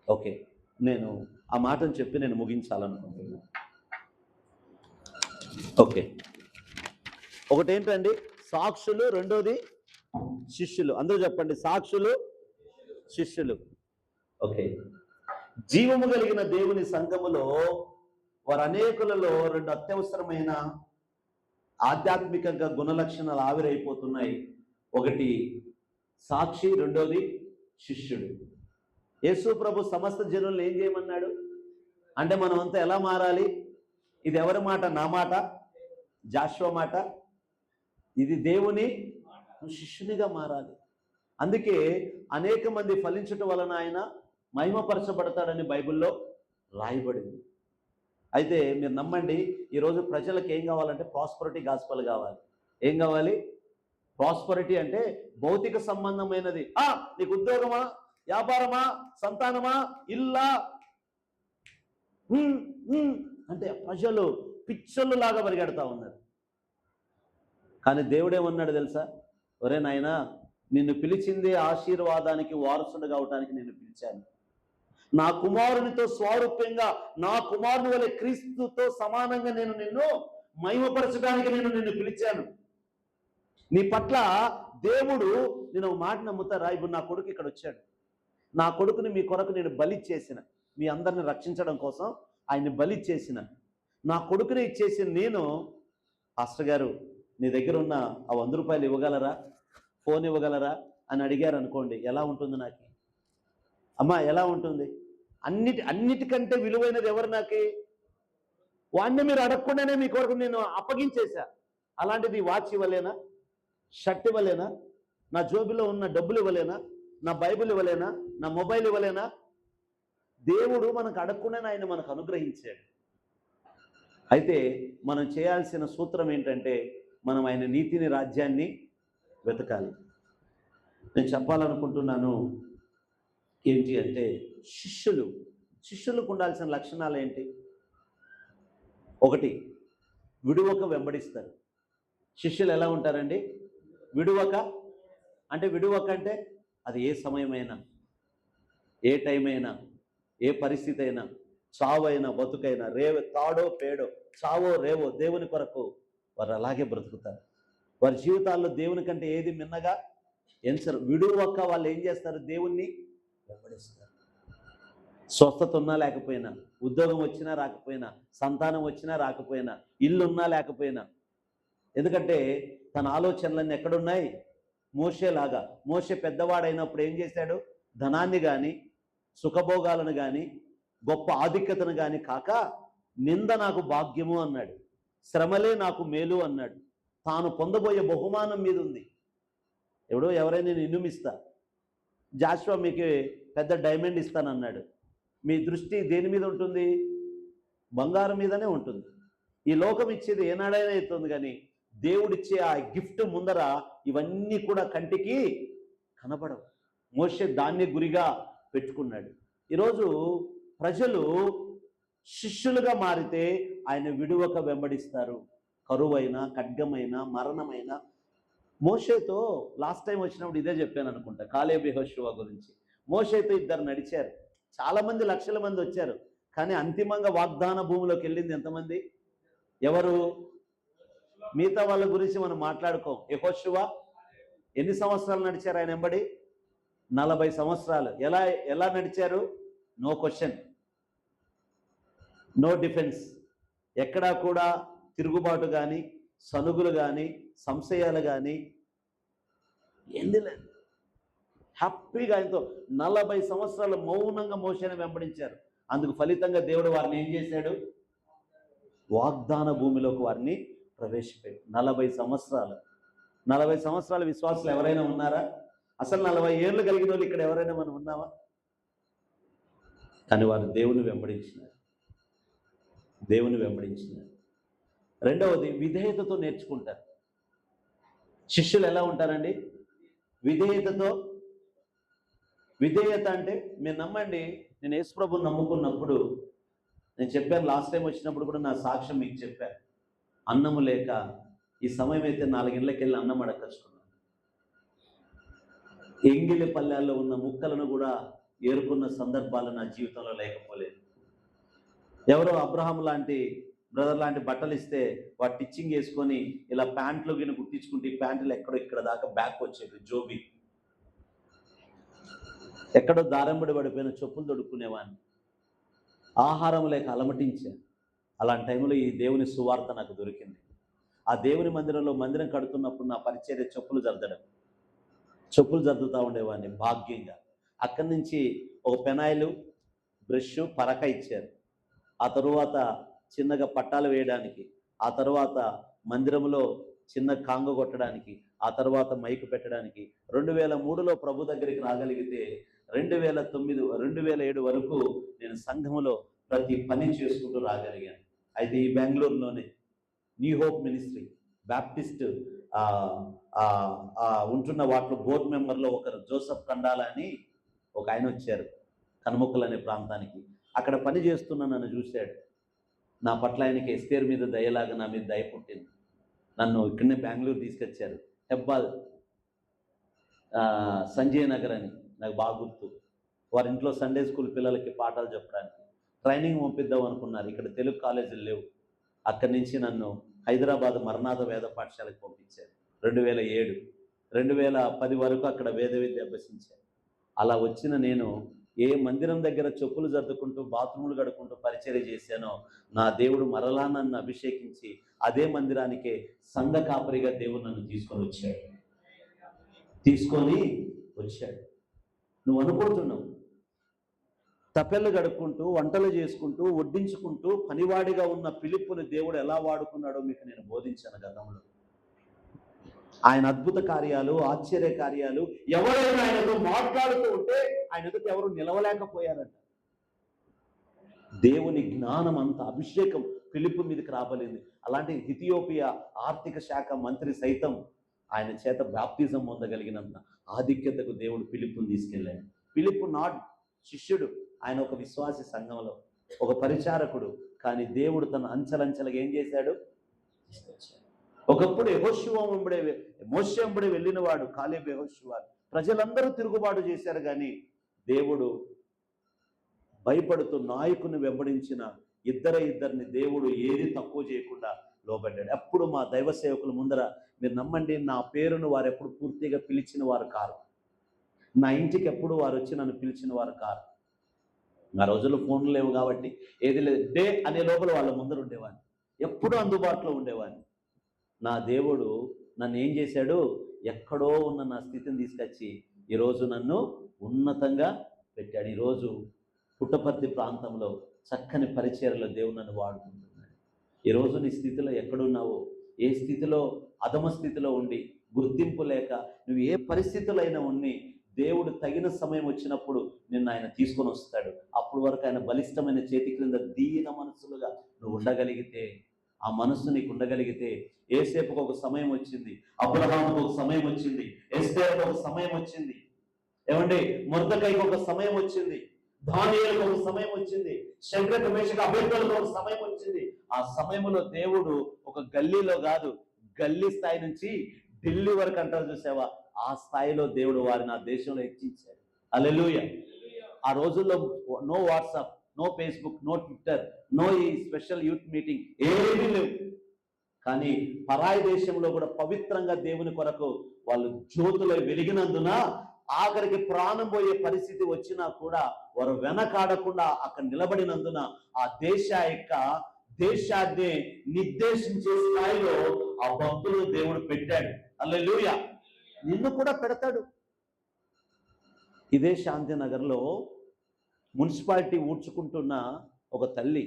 ఓకే, నేను ఆ మాటను చెప్పి నేను ముగించాలనుకుంటున్నాను. ఓకే, ఒకటి ఏంటండి? సాక్షులు, రెండోది శిష్యులు. అందరూ చెప్పండి, సాక్షులు, శిష్యులు. ఓకే, జీవము కలిగిన దేవుని సంఘములో వారు అనేకులలో రెండు అత్యవసరమైన ఆధ్యాత్మికంగా గుణలక్షణాలు ఆవిరైపోతున్నాయి. ఒకటి సాక్షి, రెండోది శిష్యుడు. యేసు ప్రభు సమస్త జనులను ఏం చేయమన్నాడు అంటే మనం అంతా ఎలా మారాలి? ఇది ఎవరి మాట? నా మాట? జాషువా మాట? ఇది దేవుని శిష్యునిగా మారాలి. అందుకే అనేక మంది ఫలించటం వలన ఆయన మహిమపరచబడతాడని బైబిల్లో రాయబడింది. అయితే మీరు నమ్మండి, ఈరోజు ప్రజలకు ఏం కావాలంటే ప్రాస్పరిటీ గాస్పల్ కావాలి. ఏం కావాలి? ప్రాస్పరిటీ అంటే భౌతిక సంబంధమైనది. నీకు ఉద్యోగమా, వ్యాపారమా, సంతానమా, ఇల్లా అంటే ప్రజలు పిచ్చోళ్ళు లాగా పరిగెడతా ఉన్నారు. కానీ దేవుడేమన్నాడు తెలుసా? ఒరే నాయనా, నిన్ను పిలిచిందే ఆశీర్వాదానికి వారసుడు కావటానికి నేను పిలిచాను. నా కుమారునితో స్వారూప్యంగా, నా కుమారుని వలె క్రీస్తుతో సమానంగా నేను నిన్ను మహిమపరచడానికి నేను నిన్ను పిలిచాను. నీ పట్ల దేవుడు, నేను ఒక మాట నమ్ముతారా? ఇప్పుడు నా కొడుకు ఇక్కడ వచ్చాడు. నా కొడుకుని మీ కొరకు నేను బలి చేసిన, మీ అందరిని రక్షించడం కోసం ఆయన్ని బలి చేసిన. నా కొడుకుని ఇచ్చేసిన నేను, పాస్టర్ గారు నీ దగ్గర ఉన్న ఆ 100 రూపాయలు ఇవ్వగలరా, ఫోన్ ఇవ్వగలరా అని అడిగారు అనుకోండి, ఎలా ఉంటుంది నాకు? అమ్మా ఎలా ఉంటుంది? అన్నిటికంటే విలువైనది ఎవరు నాకు? వాడిని మీరు అడగకుండానే మీ కొరకు నేను అప్పగించేశా. అలాంటిది వాచ్ ఇవ్వలేనా? షర్ట్ ఇవ్వలేనా? నా జోబిలో ఉన్న డబ్బులు ఇవ్వలేనా? నా బైబిల్ ఇవ్వలేనా? నా మొబైల్ ఇవ్వలేనా? దేవుడు మనకు అడగకుండానే ఆయన మనకు అనుగ్రహించాడు. అయితే మనం చేయాల్సిన సూత్రం ఏంటంటే, మనం ఆయన నీతిని, రాజ్యాన్ని వెతకాలి. నేను చెప్పాలనుకుంటున్నాను ఏంటి అంటే, శిష్యులకు ఉండాల్సిన లక్షణాలు ఏంటి? ఒకటి, విడువక వెంబడిస్తారు. శిష్యులు ఎలా ఉంటారండి? విడువక అంటే అది ఏ సమయమైనా, ఏ టైం అయినా, ఏ పరిస్థితి అయినా, చావైనా బతుకైనా, తాడో పేడో, చావో రేవో, దేవుని కొరకు వారు అలాగే బ్రతుకుతారు. వారి జీవితాల్లో దేవుని కంటే ఏది మిన్నగా ఎంచరు. విడువక వాళ్ళు ఏం చేస్తారు? దేవుణ్ణి వెంబడిస్తారు. స్వస్థత ఉన్నా లేకపోయినా, ఉద్యోగం వచ్చినా రాకపోయినా, సంతానం వచ్చినా రాకపోయినా, ఇల్లు ఉన్నా లేకపోయినా. ఎందుకంటే తన ఆలోచనలన్నీ ఎక్కడున్నాయి? మోషేలాగా. మోషే పెద్దవాడైనప్పుడు ఏం చేశాడు? ధనాన్ని కానీ, సుఖభోగాలను కానీ, గొప్ప ఆధిక్యతను కానీ కాక, నింద నాకు భాగ్యము అన్నాడు, శ్రమలే నాకు మేలు అన్నాడు. తాను పొందబోయే బహుమానం మీద ఉంది. ఎవరైనా నేను ఇనుమిస్తా, జాషువా మీకు పెద్ద డైమండ్ ఇస్తానన్నాడు. మీ దృష్టి దేని మీద ఉంటుంది? బంగారం మీదనే ఉంటుంది. ఈ లోకం ఇచ్చేది ఏనాడైనా అవుతుంది, కానీ దేవుడిచ్చే ఆ గిఫ్ట్ ముందర ఇవన్నీ కూడా కంటికి కనబడవు. మోషే దాన్ని గురిగా పెట్టుకున్నాడు. ఈరోజు ప్రజలు శిష్యులుగా మారితే ఆయన విడువక వెంబడిస్తారు. కరువైన, ఖడ్గమైన, మరణమైన. మోషేతో లాస్ట్ టైం వచ్చినప్పుడు ఇదే చెప్పాను అనుకుంటా, కాలేబు యెహోషువ గురించి. మోషేతో ఇద్దరు నడిచారు. చాలామంది, లక్షల మంది వచ్చారు. కానీ అంతిమంగా వాగ్దాన భూమిలోకి వెళ్ళింది ఎంతమంది? ఎవరు? మిగతా వాళ్ళ గురించి మనం మాట్లాడుకోం. యెహోషువ ఎన్ని సంవత్సరాలు నడిచారు ఆయన వెంబడి? 40 సంవత్సరాలు. ఎలా నడిచారు? No question, no defence. ఎక్కడా కూడా తిరుగుబాటు కానీ, సనుగులు కానీ, సంశయాలు కానీ ఏంది లేదు. హ్యాపీగా ఆయనతో 40 సంవత్సరాలు మౌనంగా మోషేని వెంబడించారు. అందుకు ఫలితంగా దేవుడు వారిని ఏం చేశాడు? వాగ్దాన భూమిలోకి వారిని ప్రవేశపెట్టి 40 సంవత్సరాలు. 40 సంవత్సరాల విశ్వాసులు ఎవరైనా ఉన్నారా? అసలు 40 ఏళ్ళు కలిగిన వాళ్ళు ఇక్కడ ఎవరైనా మనం ఉన్నామా? కానీ వారు దేవుని వెంబడించినారు. రెండవది, విధేయతతో నేర్చుకుంటారు. శిష్యులు ఎలా ఉంటారండి? విధేయత అంటే, మీరు నమ్మండి, నేను యేసు ప్రభువుని నమ్ముకున్నప్పుడు, నేను చెప్పాను లాస్ట్ టైం వచ్చినప్పుడు కూడా, నా సాక్ష్యం మీకు చెప్పాను. అన్నము లేక ఈ సమయం అయితే 4 గంటలకు వెళ్ళి అన్నం అడగచ్చుకున్నాను. ఎంగిలి పల్లెల్లో ఉన్న ముక్కలను కూడా ఏరుకున్న సందర్భాలు నా జీవితంలో లేకపోలేదు. ఎవరో అబ్రహాం లాంటి బ్రదర్ లాంటి బట్టలు ఇస్తే వాటి టిచ్చింగ్ వేసుకొని ఇలా ప్యాంట్లు గిన కుట్టించుకుంటే ఈ ప్యాంట్లు ఎక్కడో ఇక్కడ దాకా బ్యాక్ వచ్చేది. జోబి ఎక్కడో దారంబడి పడిపోయిన చెప్పులు తొడుక్కునేవాడిని. ఆహారం లేక అలమటించాను. అలాంటి టైంలో ఈ దేవుని సువార్త నాకు దొరికింది. ఆ దేవుని మందిరం కడుతున్నప్పుడు నా పరిచర్య చెప్పులు జరుపుతూ ఉండేవాడిని భాగ్యంగా. అక్కడి నుంచి ఒక పెనాయిలు, బ్రష్, పరక ఇచ్చారు. ఆ తరువాత చిన్నగా పట్టాలు వేయడానికి, ఆ తర్వాత మందిరంలో చిన్న కాంగ కొట్టడానికి, ఆ తర్వాత మైకు పెట్టడానికి. 2003లో ప్రభు దగ్గరికి రాగలిగితే 2007 వరకు నేను సంఘములో ప్రతి పని చేసుకుంటూ రాగలిగాను. అయితే ఈ బెంగళూరులోనే న్యూ హోప్ మినిస్ట్రీ బ్యాప్టిస్ట్ ఉంటున్న వాటిలో బోర్డు మెంబర్లో ఒకరు జోసఫ్ కండాల అని ఒక ఆయన వచ్చారు కనుముక్కలు అనే ప్రాంతానికి. అక్కడ పని చేస్తున్న నన్ను చూశాడు. నా పట్ల ఆయనకి ఎస్తేరు మీద దయలాగా నా మీద దయ పుట్టింది. నన్ను ఇక్కడనే బెంగళూరు తీసుకొచ్చారు. హెబ్బాల్ సంజయ్ నగర్ అని నాకు బాగా గుర్తు. వారి ఇంట్లో సండే స్కూల్ పిల్లలకి పాఠాలు చెప్పడానికి ట్రైనింగ్ పంపిద్దాం అనుకున్నారు. ఇక్కడ తెలుగు కాలేజీలు లేవు. అక్కడి నుంచి నన్ను హైదరాబాద్ మరణాథ వేద పాఠశాలకు పంపించారు. 2007, 2010 వరకు అక్కడ వేద విద్య అభ్యసించాను. అలా వచ్చిన నేను ఏ మందిరం దగ్గర చెప్పులు జరుపుకుంటూ బాత్రూములు కడుక్కుంటూ పరిచర్య చేశానో నా దేవుడు మరలా నన్ను అభిషేకించి అదే మందిరానికే సంఘ కాపరిగా దేవుడు నన్ను తీసుకొని వచ్చాడు. నువ్వు అనుకుంటున్నావు తప్పెళ్ళు గడుక్కుంటూ వంటలు చేసుకుంటూ వడ్డించుకుంటూ పనివాడిగా ఉన్న ఫిలిప్పుని దేవుడు ఎలా వాడుకున్నాడో మీకు నేను బోధించాను గతంలో. ఆయన అద్భుత కార్యాలు, ఆశ్చర్య కార్యాలు, ఎవరైనా ఆయనతో మాట్లాడుతూ ఉంటే ఆయన ఎదుట ఎవరు నిలవలేకపోయారంట. దేవుని జ్ఞానం అంత అభిషేకం ఫిలిప్పు మీదకి రాబడింది. అలాంటి ఇథియోపియా ఆర్థిక శాఖ మంత్రి సైతం ఆయన చేత బాప్తిజం పొందగలిగినంత ఆధిక్యతకు దేవుడు ఫిలిప్పుని తీసుకెళ్ళాడు. ఫిలిప్పు నాట్ శిష్యుడు, ఆయన ఒక విశ్వాసి సంఘంలో ఒక పరిచారకుడు. కానీ దేవుడు తన అంచెలంచెలుగా ఏం చేశాడు? ఒకప్పుడు మోషే వెంబడే వెళ్ళిన వాడు కాలేబు యెహోషువ. ప్రజలందరూ తిరుగుబాటు చేశారు, కానీ దేవుడు భయపడుతూ నాయకుని వెంబడించిన ఇద్దరిని దేవుడు ఏది తక్కువ చేయకుండా లోబడ్డాడు. ఎప్పుడు మా దైవ సేవకుల ముందర మీరు నమ్మండి, నా పేరును వారు ఎప్పుడు పూర్తిగా పిలిచిన వారు కారు. నా ఇంటికి ఎప్పుడు వారు వచ్చి నన్ను పిలిచిన వారు కారు. ఆ రోజుల్లో ఫోన్లు లేవు కాబట్టి ఏది లేదు, డే అనే లోపల వాళ్ళ ముందర ఉండేవాడిని, ఎప్పుడూ అందుబాటులో ఉండేవాడిని. నా దేవుడు నన్ను ఏం చేశాడు? ఎక్కడో ఉన్న నా స్థితిని తీసుకొచ్చి ఈరోజు నన్ను ఉన్నతంగా పెట్టాడు. ఈరోజు పుట్టపర్తి ప్రాంతంలో చక్కని పరిచర్యలో దేవుడు నన్ను వాడుకుంటున్నాడు. ఈరోజు నీ స్థితిలో ఎక్కడున్నావో, ఏ స్థితిలో అధమ స్థితిలో ఉండి గుర్తింపు లేక నువ్వు ఏ పరిస్థితుల్లో అయినా ఉండి దేవుడు తగిన సమయం వచ్చినప్పుడు నిన్ను ఆయన తీసుకొని వస్తాడు. అప్పుడు వరకు ఆయన బలిష్టమైన చేతి క్రింద దీన మనసులుగా నువ్వు ఉండగలిగితే, ఆ మనస్సు నీకు ఉండగలిగితే, ఏసేపుకు ఒక సమయం వచ్చింది, అబ్రహాముకు ఒక సమయం వచ్చింది, ఎస్తేరుకు ఒక సమయం వచ్చింది, ఏమండి మొర్దెకైకి ఒక సమయం వచ్చింది, దానియేలుకు ఒక సమయం వచ్చింది, శద్రక్ మేషక్ అబేద్నెగోకు ఒక సమయం వచ్చింది. ఆ సమయంలో దేవుడు ఒక గల్లీలో కాదు, గల్లీ స్థాయి నుంచి ఢిల్లీ వరకు అంటారు చూసావా, ఆ స్థాయిలో దేవుడు వారిని ఆ దేశంలో హెచ్చించాడు. హల్లెలూయా. ఆ రోజుల్లో no WhatsApp, no Facebook, no Twitter, no ఈ స్పెషల్ యూత్ మీటింగ్ ఏమీ లేవు. కానీ పరాయి దేశంలో కూడా పవిత్రంగా దేవుని కొరకు వాళ్ళు జ్యోతులు వెలిగినందున ఆఖరికి ప్రాణం పోయే పరిస్థితి వచ్చినా కూడా వారు వెనకాడకుండా అక్కడ నిలబడినందున ఆ దేశాన్ని నిర్దేశించే స్థాయిలో ఆ భక్తులను దేవుడు పెట్టాడు. హల్లెలూయా. నిన్ను కూడా పెడతాడు. ఇదే శాంతినగర్లో మున్సిపాలిటీ ఊడ్చుకుంటున్న ఒక తల్లి,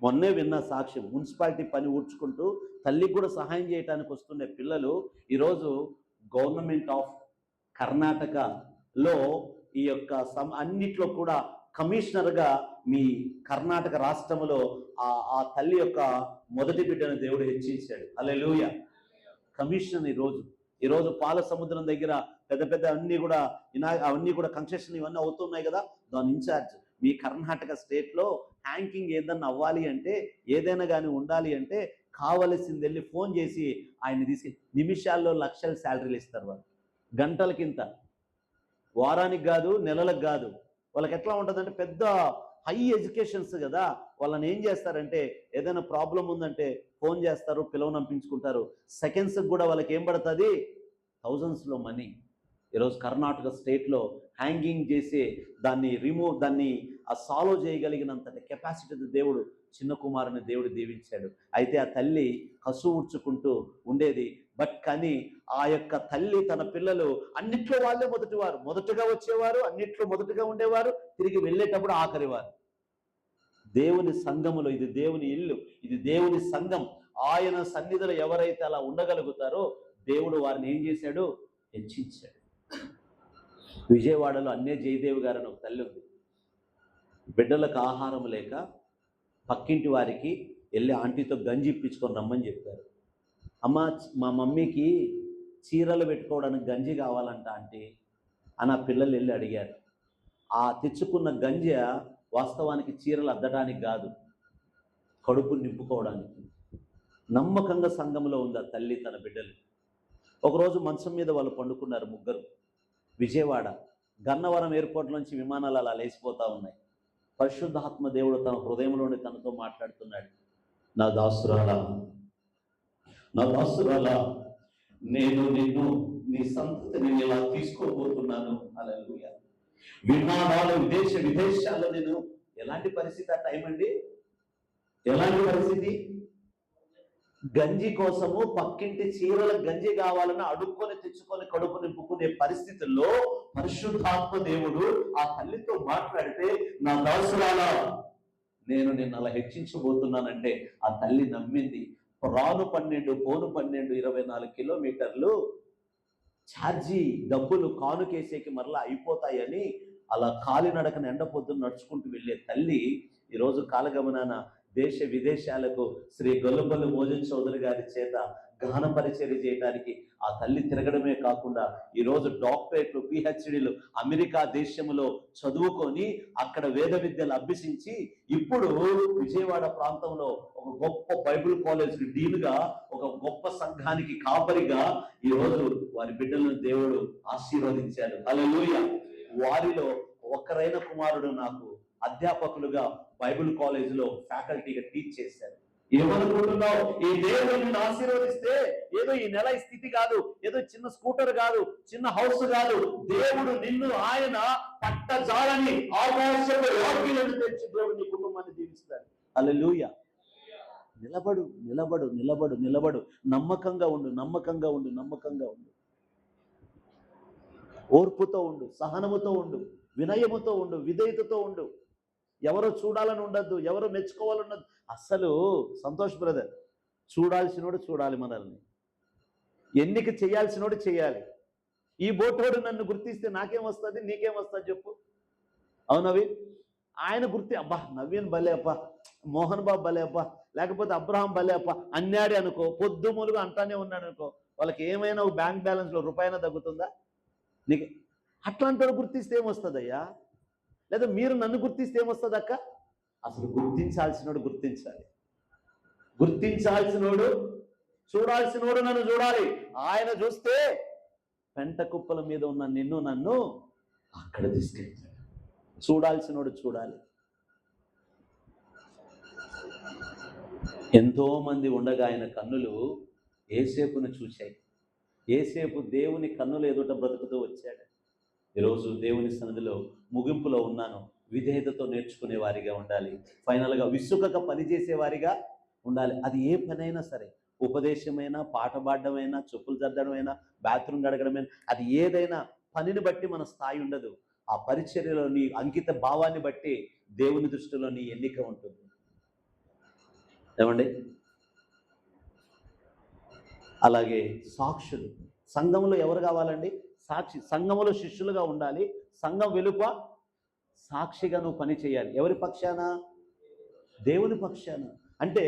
మొన్నే విన్న సాక్ష్యం. మున్సిపాలిటీ పని ఊడ్చుకుంటూ తల్లికి కూడా సహాయం చేయడానికి వస్తుండే పిల్లలు ఈరోజు గవర్నమెంట్ ఆఫ్ కర్ణాటకలో ఈ యొక్క అన్నిట్లో కూడా కమిషనర్గా మీ కర్ణాటక రాష్ట్రంలో ఆ తల్లి యొక్క మొదటి బిడ్డను దేవుడు హెచ్చించాడు. హల్లెలూయా. కమిషన్ ఈరోజు పాల సముద్రం దగ్గర పెద్ద అవన్నీ కూడా కన్స్ట్రక్షన్ ఇవన్నీ అవుతున్నాయి కదా, దాని ఇన్ఛార్జ్ మీ కర్ణాటక స్టేట్లో హ్యాంకింగ్ ఏదన్నా అవ్వాలి అంటే, ఏదైనా కానీ ఉండాలి అంటే కావలసింది వెళ్ళి ఫోన్ చేసి ఆయన నిమిషాల్లో లక్షల శాలరీలు ఇస్తారు. వాళ్ళు గంటలకింత, వారానికి కాదు, నెలలకు కాదు. వాళ్ళకి ఎట్లా ఉంటుందంటే పెద్ద హై ఎడ్యుకేషన్స్ కదా, వాళ్ళని ఏం చేస్తారంటే ఏదైనా ప్రాబ్లం ఉందంటే ఫోన్ చేస్తారు, పిలవనంపించుకుంటారు. సెకండ్స్కి కూడా వాళ్ళకి ఏం పడుతుంది? థౌజండ్స్లో మనీ. ఈరోజు కర్ణాటక స్టేట్లో హ్యాంగింగ్ చేసి దాన్ని సాల్వ్ చేయగలిగినంత కెపాసిటీ దేవుడు చిన్న కుమారుని దేవుడు దీవించాడు. అయితే ఆ తల్లి కసు ఊడ్చుకుంటూ ఉండేది. బట్ కానీ ఆ యొక్క తల్లి తన పిల్లలు అన్నిట్లో వాళ్ళే మొదటగా వచ్చేవారు, అన్నిట్లో మొదటగా ఉండేవారు, తిరిగి వెళ్ళేటప్పుడు ఆఖరివారు. దేవుని సంఘములో, ఇది దేవుని ఇల్లు, ఇది దేవుని సంఘం, ఆయన సన్నిధిలో ఎవరైతే అలా ఉండగలుగుతారో దేవుడు వారిని ఏం చేశాడు? హెచ్చించాడు. విజయవాడలో అన్నే జయదేవి గారు అని ఒక తల్లి ఉంది. బిడ్డలకు ఆహారం లేక పక్కింటి వారికి వెళ్ళి ఆంటీతో గంజి ఇప్పించుకొని రమ్మని చెప్పారు. అమ్మ, మా మమ్మీకి చీరలు పెట్టుకోవడానికి గంజి కావాలంట ఆంటీ అని ఆ పిల్లలు వెళ్ళి అడిగారు. ఆ తెచ్చుకున్న గంజి వాస్తవానికి చీరలు అద్దడానికి కాదు, కడుపు నింపుకోవడానికి. నమ్మకంగా సంఘంలో ఉంది ఆ తల్లి తన బిడ్డలు. ఒకరోజు మంచం మీద వాళ్ళు పండుకున్నారు ముగ్గురు. విజయవాడ గన్నవరం ఎయిర్పోర్ట్ నుంచి విమానాలు అలా లేచిపోతూ ఉన్నాయి. పరిశుద్ధాత్మ దేవుడు తన హృదయంలోని తనతో మాట్లాడుతున్నాడు. నా దాసురాలా, నేను నిన్ను, నీ సంతతిని ఇలా తీసుకోబోతున్నాను. హల్లెలూయా. విమానాలు విదేశాల్లో నేను ఎలాంటి పరిస్థితి ఆ టైం అండి? ఎలాంటి పరిస్థితి? గంజి కోసము పక్కింటి చీరల గంజి కావాలని అడుక్కొని తెచ్చుకొని కడుపు నింపుకునే పరిస్థితుల్లో పరిశుద్ధాత్మ దేవుడు ఆ తల్లితో మాట్లాడితే, నా దాసురాలా, నేను నిన్ను అలా హెచ్చించబోతున్నానంటే ఆ తల్లి నమ్మింది. రాను 12 పోను 12 24 కిలోమీటర్లు ఛార్జీ డబ్బులు కానుకేసేకి మరలా అయిపోతాయని అలా కాలినడకన ఎండ పొద్దున్న నడుచుకుంటూ వెళ్ళే తల్లి ఈరోజు కాలగమనాన దేశ విదేశాలకు శ్రీ గొల్లపల్లి మోజన్ చౌదరి గారి చేత గహన పరిచర్య చేయడానికి ఆ తల్లి తిరగడమే కాకుండా ఈరోజు డాక్టరేట్లు, పిహెచ్డీలు అమెరికా దేశంలో చదువుకొని అక్కడ వేద విద్యలు అభ్యసించి ఇప్పుడు విజయవాడ ప్రాంతంలో ఒక గొప్ప బైబిల్ కాలేజ్ డీన్గా, ఒక గొప్ప సంఘానికి కాపరిగా ఈరోజు వారి బిడ్డలను దేవుడు ఆశీర్వదించాడు. హల్లెలూయా. వారిలో ఒక్కరైన కుమారుడు నాకు అధ్యాపకులుగా బైబిల్ కాలేజీలో ఫ్యాకల్టీగా టీచ్ చేశారు. ఏమనుకుంటున్నావు? ఈ దేవుడు నిన్ను ఆశీర్వదిస్తే ఏదో ఈ నెల ఈ స్థితి కాదు, ఏదో చిన్న స్కూటర్ కాదు, చిన్న హౌస్ కాదు. దేవుడు నిన్ను ఆయన పట్టజాలని ఆకాశంలో వాక్యాలను తెచ్చి దేవుడు నీ కుటుంబాన్ని దీవిస్తాడు. హల్లెలూయా. నిలబడు, నిలబడు, నిలబడు, నిలబడు. నమ్మకంగా ఉండు, నమ్మకంగా ఉండు, నమ్మకంగా ఉండు. ఓర్పుతో ఉండు, సహనముతో ఉండు, వినయముతో ఉండు, విధేయతతో ఉండు. ఎవరో చూడాలని ఉండద్దు, ఎవరో మెచ్చుకోవాలని ఉండదు. అస్సలు సంతోష్ బ్రదర్, చూడాల్సినోడు చూడాలి, మనల్ని ఎన్నిక చేయాల్సినోడు చేయాలి. ఈ బోటోడు నన్ను గుర్తిస్తే నాకేం వస్తుంది, నీకేం వస్తుంది చెప్పు? అవునవి ఆయన అబ్బా నవీన్ భలే అప్ప, మోహన్ బాబు భలే అప్ప, లేకపోతే అబ్రహాం భలే అప్ప అన్నాడు అనుకో, పొద్దు మూలుగా అంటానే ఉన్నాడు అనుకో, వాళ్ళకి ఏమైనా బ్యాంక్ బ్యాలెన్స్లో రూపాయినా తగ్గుతుందా? నీకు అట్లాంటి వాడు గుర్తిస్తే ఏమొస్తుందయ్యా? లేదా మీరు నన్ను గుర్తిస్తే ఏమొస్తుంది అక్క? అసలు గుర్తించాల్సినోడు గుర్తించాలి, గుర్తించాల్సినోడు చూడాల్సినోడు నన్ను చూడాలి. ఆయన చూస్తే పెంట కుప్పల మీద ఉన్న నిన్ను నన్ను అక్కడ తీసుకెళ్తాడు. చూడాల్సినోడు చూడాలి. ఎంతో మంది ఉండగా ఆయన కన్నులు యేసేపును చూశాయి. యేసేపు దేవుని కన్నులు ఎదుట బ్రతుకుతూ వచ్చాడు. ఈరోజు దేవుని సన్నిధిలో ముగింపులో ఉన్నాను. విధేయతతో నేర్చుకునే వారిగా ఉండాలి. ఫైనల్గా విసుకక పనిచేసేవారిగా ఉండాలి. అది ఏ పనైనా సరే, ఉపదేశమైనా, పాట పాడడమైనా, చెప్పులు చద్దడమైనా, బాత్రూమ్ గడగడమైనా, అది ఏదైనా పనిని బట్టి మన స్థాయి ఉండదు. ఆ పరిచర్యలో నీ అంకిత భావాన్ని బట్టి దేవుని దృష్టిలో నీ ఎన్నిక ఉంటుంది. ఏమండి? అలాగే సాక్షులు సంఘంలో ఎవరు కావాలండి? సాక్షి. సంఘములో శిష్యులుగా ఉండాలి. సంఘం వెలుప సాక్షిగా నువ్వు పని చేయాలి. ఎవరి పక్షాన? దేవుని పక్షాన. అంటే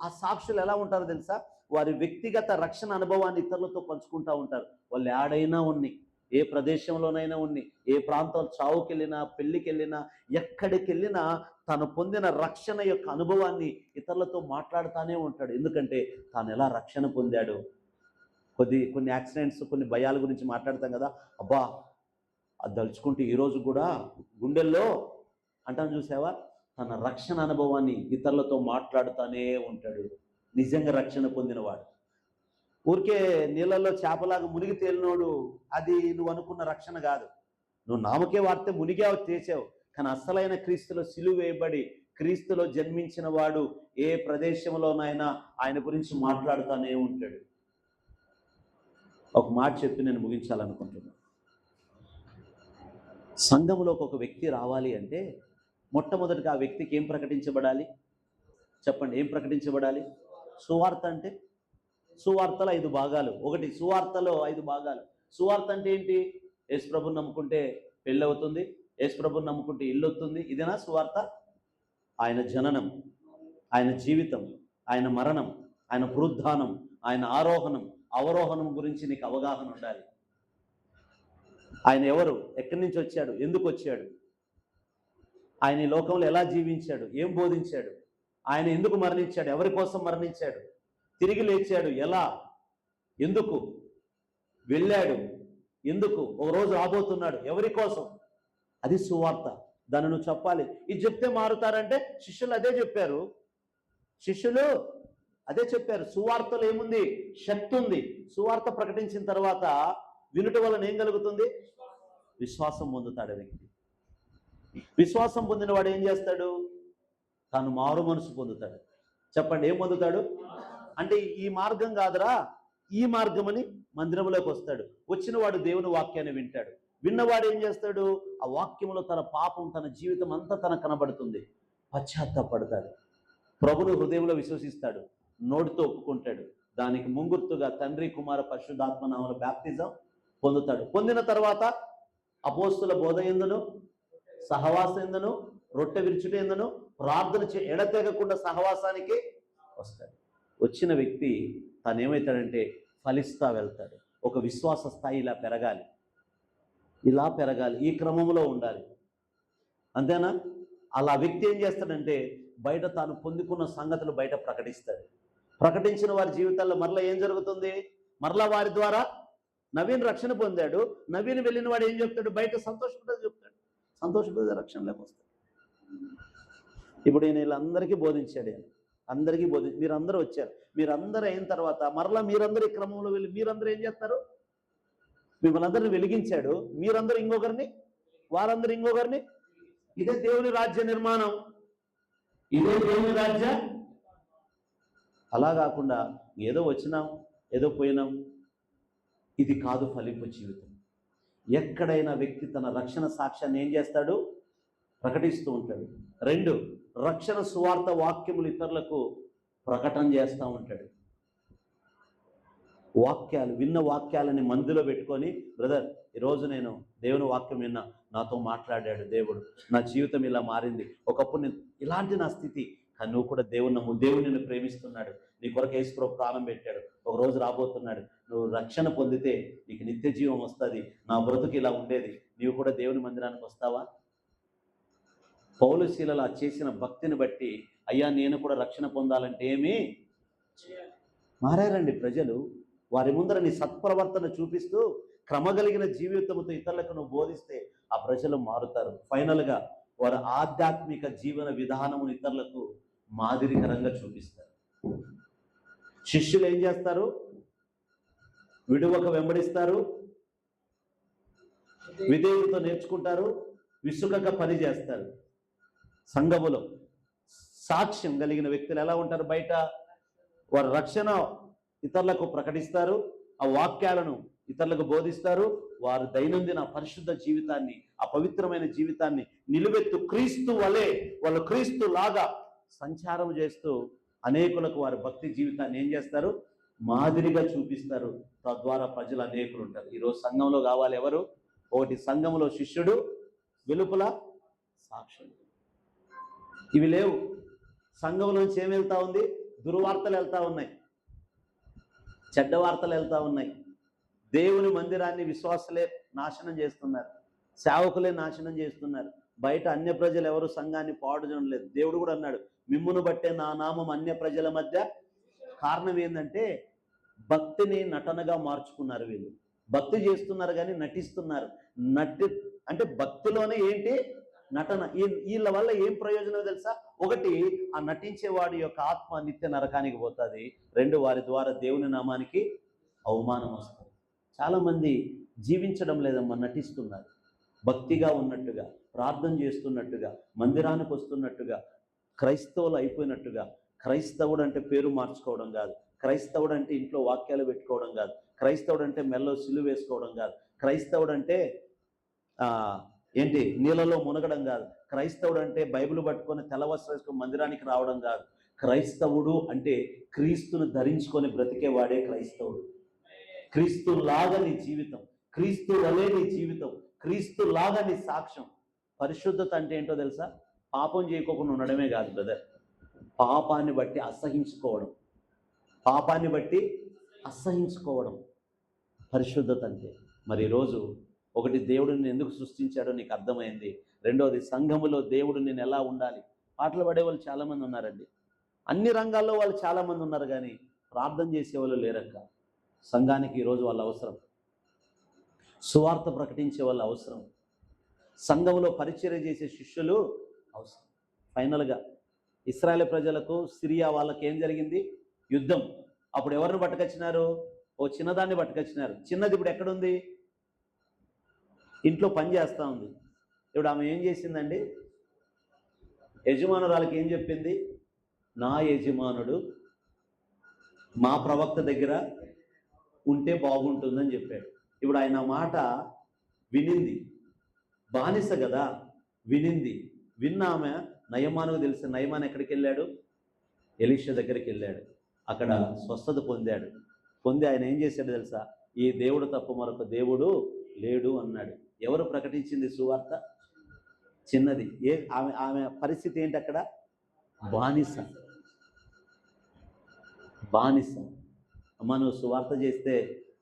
ఆ సాక్షులు ఎలా ఉంటారో తెలుసా? వారి వ్యక్తిగత రక్షణ అనుభవాన్ని ఇతరులతో పంచుకుంటూ ఉంటారు. వాళ్ళు ఏడైనా ఉన్నాయి, ఏ ప్రదేశంలోనైనా ఉన్నాయి, ఏ ప్రాంతం చావుకి వెళ్ళినా, పెళ్ళికి వెళ్ళినా, ఎక్కడికి వెళ్ళినా తను పొందిన రక్షణ యొక్క అనుభవాన్ని ఇతరులతో మాట్లాడుతూనే ఉంటాడు. ఎందుకంటే తాను ఎలా రక్షణ పొందాడు. కొన్ని యాక్సిడెంట్స్, కొన్ని భయాల గురించి మాట్లాడతాం కదా, అబ్బా అది తలుచుకుంటే ఈరోజు కూడా గుండెల్లో అంటాను చూసావా, తన రక్షణ అనుభవాన్ని ఇతరులతో మాట్లాడుతూనే ఉంటాడు. నిజంగా రక్షణ పొందినవాడు. ఊరికే నీళ్ళల్లో చేపలాగా మునిగి తేలినోడు అది నువ్వు అనుకున్న రక్షణ కాదు. నువ్వు నామకే వార్తే మునిగావు, చేసావు, కానీ అసలైన క్రీస్తులో సిలువ వేయబడి క్రీస్తులో జన్మించిన వాడు ఏ ప్రదేశంలోనైనా ఆయన గురించి మాట్లాడుతూనే ఉంటాడు. ఒక మాట చెప్పి నేను ముగించాలనుకుంటున్నాను. సంఘంలోకి ఒక వ్యక్తి రావాలి అంటే మొట్టమొదటిగా ఆ వ్యక్తికి ఏం ప్రకటించబడాలి? చెప్పండి, ఏం ప్రకటించబడాలి? సువార్త. అంటే సువార్తలో 5 భాగాలు. ఒకటి, సువార్తలో 5 భాగాలు. సువార్త అంటే ఏంటి? యేసు ప్రభువుని నమ్ముకుంటే పెళ్ళి అవుతుంది, యేసు ప్రభువుని నమ్ముకుంటే ఇల్లు అవుతుంది. ఇదేనా సువార్త? ఆయన జననం, ఆయన జీవితం, ఆయన మరణం, ఆయన పునరుద్ధానం, ఆయన ఆరోహణం అవరోహణం గురించి నీకు అవగాహన ఉండాలి. ఆయన ఎవరు, ఎక్కడి నుంచి వచ్చాడు, ఎందుకు వచ్చాడు, ఆయన ఈ లోకంలో ఎలా జీవించాడు, ఏం బోధించాడు, ఆయన ఎందుకు మరణించాడు, ఎవరి కోసం మరణించాడు, తిరిగి లేచాడు ఎలా, ఎందుకు వెళ్ళాడు, ఎందుకు ఒక రోజు రాబోతున్నాడు, ఎవరి కోసం. అది సువార్త. దాన్ని నువ్వు చెప్పాలి. ఇది చెప్తే మారుతారంటే శిష్యులు అదే చెప్పారు. శిష్యులు అదే చెప్పారు. సువార్తలో ఏముంది? శక్తి ఉంది. సువార్త ప్రకటించిన తర్వాత వినుట వలన ఏం కలుగుతుంది? విశ్వాసం పొందుతాడు వ్యక్తి. విశ్వాసం పొందిన వాడు ఏం చేస్తాడు? తాను మారు మనసు పొందుతాడు. చెప్పండి, ఏం పొందుతాడు? అంటే ఈ మార్గం కాదురా, ఈ మార్గం అని మందిరంలోకి వస్తాడు. వచ్చిన వాడు దేవుని వాక్యాన్ని వింటాడు. విన్నవాడు ఏం చేస్తాడు? ఆ వాక్యంలో తన పాపం, తన జీవితం అంతా తనకు కనబడుతుంది. పశ్చాత్తాపడతాడు. ప్రభుని హృదయంలో విశ్వసిస్తాడు, నోటితో ఒప్పుకుంటాడు. దానికి ముంగుర్తుగా తండ్రి, కుమార, పరిశుద్ధాత్మ నామములో బాప్తిజం పొందుతాడు. పొందిన తర్వాత అపోస్తుల బోధ ఎందును, సహవాసం ఎందును, రొట్టె విరుచుట ఎందును, ప్రార్థన ఎడతెగకుండా సహవాసానికి వస్తాడు. వచ్చిన వ్యక్తి తను ఏమవుతాడంటే ఫలిస్తా వెళ్తాడు. ఒక విశ్వాస స్థాయి ఇలా పెరగాలి, ఇలా పెరగాలి, ఈ క్రమంలో ఉండాలి. అంతేనా? అలా వ్యక్తి ఏం చేస్తాడంటే బయట తాను పొందుకున్న సంగతులు బయట ప్రకటిస్తాడు. ప్రకటించిన వారి జీవితాల్లో మరలా ఏం జరుగుతుంది? మరలా వారి ద్వారా నవీన్ రక్షణ పొందాడు. నవీన్ వెళ్ళిన వాడు ఏం చెప్తాడు? బయట సంతోషపడే చెప్తాడు. సంతోషపడే రక్షణలోకి వస్తాడు. ఇప్పుడు నేను వీళ్ళందరికీ బోధించాడు. అందరికీ మీరందరూ వచ్చారు. మీరందరూ అయిన తర్వాత మరలా మీరందరూ ఈ క్రమంలో వెళ్ళి మీరందరూ ఏం చేస్తారు? మిమ్మల్ని అందరిని వెలిగించాడు. మీరందరూ ఇంకొకరిని, వారందరూ ఇంకొకరిని. ఇదే దేవుని రాజ్య నిర్మాణం, ఇదే దేవుని రాజ్య. అలా కాకుండా ఏదో వచ్చినాం, ఏదో పోయినాం, ఇది కాదు ఫలింపు జీవితం. ఎక్కడైనా వ్యక్తి తన రక్షణ సాక్ష్యాన్ని ఏం చేస్తాడు? ప్రకటిస్తూ ఉంటాడు. 2, రక్షణ సువార్త వాక్యములు ఇతరులకు ప్రకటన చేస్తూ ఉంటాడు. వాక్యాలు, విన్న వాక్యాలని మందిలో పెట్టుకొని, బ్రదర్ ఈరోజు నేను దేవుని వాక్యం విన్నా, నాతో మాట్లాడాడు దేవుడు, నా జీవితం ఇలా మారింది. ఒకప్పుడు నేను ఇలాంటి నా స్థితి, కానీ నువ్వు కూడా దేవుని నమ్ము, దేవుడు నిన్ను ప్రేమిస్తున్నాడు, నీ కొరకు యేసు ప్రభు ప్రాణం పెట్టాడు, ఒక రోజు రాబోతున్నాడు, నువ్వు రక్షణ పొందితే నీకు నిత్య జీవం వస్తుంది, నా బ్రతుకు ఇలా ఉండేది, నీవు కూడా దేవుని మందిరానికి వస్తావా? పౌలు శీలలు చేసిన భక్తిని బట్టి, అయ్యా నేను కూడా రక్షణ పొందాలంటే ఏమీ మారారండి ప్రజలు. వారి ముందర నీ సత్ప్రవర్తన చూపిస్తూ క్రమగలిగిన జీవితంతో ఇతరులకు నువ్వు బోధిస్తే ఆ ప్రజలు మారుతారు. ఫైనల్గా వారి ఆధ్యాత్మిక జీవన విధానము ఇతరులకు మాదిరికరంగా చూపిస్తారు. శిష్యులు ఏం చేస్తారు? విడువక వెంబడిస్తారు, విధేయులతో నేర్చుకుంటారు, విసుగక పని చేస్తారు. సంఘములో సాక్ష్యం కలిగిన వ్యక్తులు ఎలా ఉంటారు? బయట వారి రక్షణ ఇతరులకు ప్రకటిస్తారు, ఆ వాక్యాలను ఇతరులకు బోధిస్తారు. వారు దైనందిన పరిశుద్ధ జీవితాన్ని, ఆ పవిత్రమైన జీవితాన్ని నిలువెత్తు క్రీస్తు వలె, వాళ్ళు క్రీస్తు లాగా సంచారం చేస్తూ అనేకులకు వారి భక్తి జీవితాన్ని ఏం చేస్తారు? మాదిరిగా చూపిస్తారు. తద్వారా ప్రజలు అనేకులు ఉంటారు. ఈరోజు సంఘంలో కావాలి ఎవరు? ఒకటి, సంఘంలో శిష్యుడు, వెలుపల సాక్షుడు. ఇవి లేవు. సంఘంలోంచి ఏం వెళ్తా ఉంది? దుర్వార్తలు వెళ్తా ఉన్నాయి, చెడ్డ వార్తలు వెళ్తా ఉన్నాయి. దేవుని మందిరాన్ని విశ్వాసులే నాశనం చేస్తున్నారు, సేవకులే నాశనం చేస్తున్నారు. బయట అన్య ప్రజలు ఎవరు సంఘాన్ని పాడు చేయలేదు. దేవుడు కూడా అన్నాడు, మిమ్మును బట్టే నా నామం అన్య ప్రజల మధ్య. కారణం ఏంటంటే భక్తిని నటనగా మార్చుకున్నారు. వీళ్ళు భక్తి చేస్తున్నారు కానీ నటిస్తున్నారు. అంటే భక్తిలోనే ఏంటి? నటన. వీళ్ళ వల్ల ఏం ప్రయోజనం తెలుసా? ఒకటి, ఆ నటించేవాడి యొక్క ఆత్మ నిత్య నరకానికి పోతుంది. 2, వారి ద్వారా దేవుని నామానికి అవమానం వస్తుంది. చాలామంది జీవించడం లేదమ్మా, నటిస్తున్నారు. భక్తిగా ఉన్నట్టుగా, ప్రార్థన చేస్తున్నట్టుగా, మందిరానికి వస్తున్నట్టుగా, క్రైస్తవులు అయిపోయినట్టుగా. క్రైస్తవుడు అంటే పేరు మార్చుకోవడం కాదు, క్రైస్తవుడు అంటే ఇంట్లో వాక్యాలు పెట్టుకోవడం కాదు, క్రైస్తవుడు అంటే మెల్లో సిలువ వేసుకోవడం కాదు, క్రైస్తవుడు అంటే నీళ్ళలో మునగడం కాదు, క్రైస్తవుడు అంటే బైబిల్ పట్టుకొని తెల్లవస్త్రం వేసుకొని మందిరానికి రావడం కాదు. క్రైస్తవుడు అంటే క్రీస్తును ధరించుకొని బ్రతికేవాడే క్రైస్తవుడు. క్రీస్తులాగా నీ జీవితం, క్రీస్తు వలే నీ జీవితం, క్రీస్తులాగా నీ సాక్ష్యం. పరిశుద్ధత అంటే ఏంటో తెలుసా? పాపం చేయకోకుండా ఉండడమే కాదు బ్రదర్, పాపాన్ని బట్టి అసహించుకోవడం. పాపాన్ని బట్టి అసహించుకోవడం పరిశుద్ధత అంటే. మరి ఈరోజు ఒకటి, దేవుడు నిన్ను ఎందుకు సృష్టించాడో నీకు అర్థమైంది. రెండోది, సంఘములో దేవుడు నేను ఎలా ఉండాలి. పాటలు పాడే వాళ్ళు చాలామంది ఉన్నారండి, అన్ని రంగాల్లో వాళ్ళు చాలామంది ఉన్నారు, కానీ ప్రార్థన చేసేవాళ్ళు లేరక్క. సంఘానికి ఈరోజు వాళ్ళు అవసరం, సువార్త ప్రకటించే వాళ్ళు అవసరం, సంఘంలో పరిచర్య చేసే శిష్యులు అవసరం. ఫైనల్గా ఇశ్రాయేలు ప్రజలకు సిరియా వాళ్ళకి ఏం జరిగింది? యుద్ధం. అప్పుడు ఎవరిని పట్టుకొచ్చినారు? ఓ చిన్నదాన్ని పట్టుకొచ్చినారు. చిన్నది ఇప్పుడు ఎక్కడుంది? ఇంట్లో పని చేస్తూ ఉంది. ఇప్పుడు ఆమె ఏం చేసిందండి? యజమానురాలకి ఏం చెప్పింది? నా యజమానుడు మా ప్రవక్త దగ్గర ఉంటే బాగుంటుందని చెప్పాడు. ఇప్పుడు ఆయన మాట వినింది, బానిస కదా, వినింది. విన్నామె నయమానుకు తెలిసి నయమాన్ ఎక్కడికి వెళ్ళాడు? ఎలీషా దగ్గరికి వెళ్ళాడు. అక్కడ స్వస్థత పొందాడు. పొంది ఆయన ఏం చేశాడు తెలుసా? ఈ దేవుడు తప్ప మరొక దేవుడు లేడు అన్నాడు. ఎవరు ప్రకటించింది సువార్త? చిన్నది. ఆమె పరిస్థితి ఏంటి అక్కడ? బానిస. బానిస. అమ్మ, నువ్వు సువార్త చేస్తే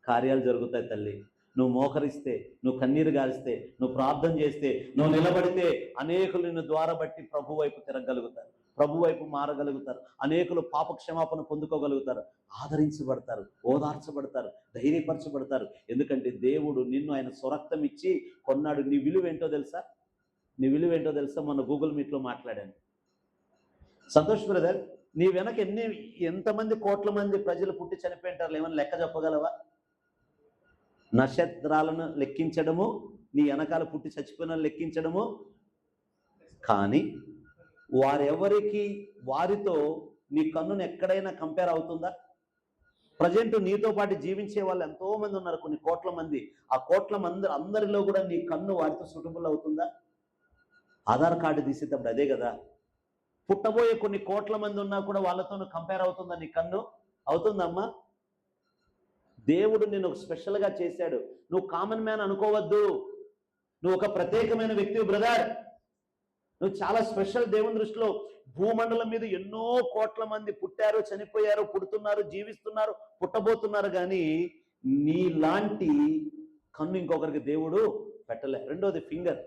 కార్యాలు జరుగుతాయి తల్లి. నువ్వు మోకరిస్తే, నువ్వు కన్నీరు గారిస్తే, నువ్వు ప్రార్థన చేస్తే, నువ్వు నిలబడితే అనేకులు నిన్ను ద్వారా బట్టి ప్రభు వైపు తిరగలుగుతారు, ప్రభు వైపు మారగలుగుతారు. అనేకులు పాపక్షమాపణ పొందుకోగలుగుతారు, ఆదరించబడతారు, ఓదార్చబడతారు, ధైర్యపరచబడతారు. ఎందుకంటే దేవుడు నిన్ను ఆయన స్వరక్తం ఇచ్చి కొన్నాడు. నీ విలువ ఏంటో తెలుసా? నీ విలువ ఏంటో తెలుసా? మొన్న గూగుల్ మీట్లో మాట్లాడాను. సంతోష్ బ్రదర్, నీ వెనక ఎంతమంది కోట్ల మంది ప్రజలు పుట్టి చనిపోయింటారు? ఏమైనా లెక్క చెప్పగలవా? నక్షత్రాలను లెక్కించడము, నీ వెనకాల పుట్టి చచ్చిపోయిన లెక్కించడము. కానీ వారితో నీ కన్నును ఎక్కడైనా కంపేర్ అవుతుందా? ప్రజెంట్ నీతో పాటు జీవించే వాళ్ళు ఎంతోమంది ఉన్నారు, కొన్ని కోట్ల మంది. ఆ కోట్ల మంది అందరిలో కూడా నీ కన్ను వారితో సూటబుల్ అవుతుందా? ఆధార్ కార్డు తీసేటప్పుడు అదే కదా. పుట్టబోయే కొన్ని కోట్ల మంది ఉన్నా కూడా వాళ్ళతో కంపేర్ అవుతుందా నీ కన్ను? అవుతుందమ్మా. దేవుడు నిన్ను ఒక స్పెషల్గా చేశాడు. నువ్వు కామన్ మ్యాన్ అనుకోవద్దు. నువ్వు ఒక ప్రత్యేకమైన వ్యక్తి బ్రదర్. నువ్వు చాలా స్పెషల్ దేవుని దృష్టిలో. భూమండలం మీద ఎన్నో కోట్ల మంది పుట్టారు, చనిపోయారు, పుడుతున్నారు, జీవిస్తున్నారు, పుట్టబోతున్నారు, కానీ నీలాంటి కన్ను ఇంకొకరికి దేవుడు పెట్టలే. రెండోది ఫింగర్.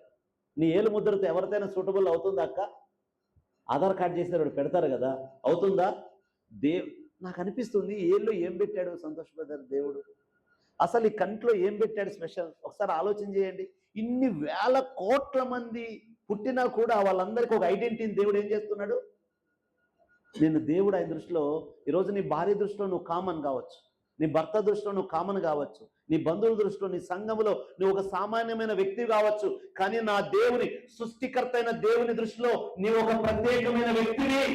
నీ ఏలు ముద్రతో ఎవరితోనైనా సూటబుల్ అవుతుందా అక్క? ఆధార్ కార్డు చేసినారు పెడతారు కదా, అవుతుందా? నాకు అనిపిస్తుంది ఏళ్ళు ఏం పెట్టాడు సంతోష్ బ్రదర్ దేవుడు? అసలు ఈ కంట్లో ఏం పెట్టాడు స్పెషల్? ఒకసారి ఆలోచన చేయండి. ఇన్ని వేల కోట్ల మంది పుట్టినా కూడా వాళ్ళందరికీ ఒక ఐడెంటిటీని దేవుడు ఏం చేస్తున్నాడు? నేను దేవుడు ఆయన దృష్టిలో, ఈరోజు నీ భార్య దృష్టిలో నువ్వు కామన్ కావచ్చు, నీ భర్త దృష్టిలో నువ్వు కామన్ కావచ్చు, నీ బంధువుల దృష్టిలో, నీ సంఘంలో నువ్వు ఒక సామాన్యమైన వ్యక్తి కావచ్చు, కానీ నా దేవుని, సృష్టికర్త అయిన దేవుని దృష్టిలో నీవు ఒక ప్రత్యేకమైన వ్యక్తివి.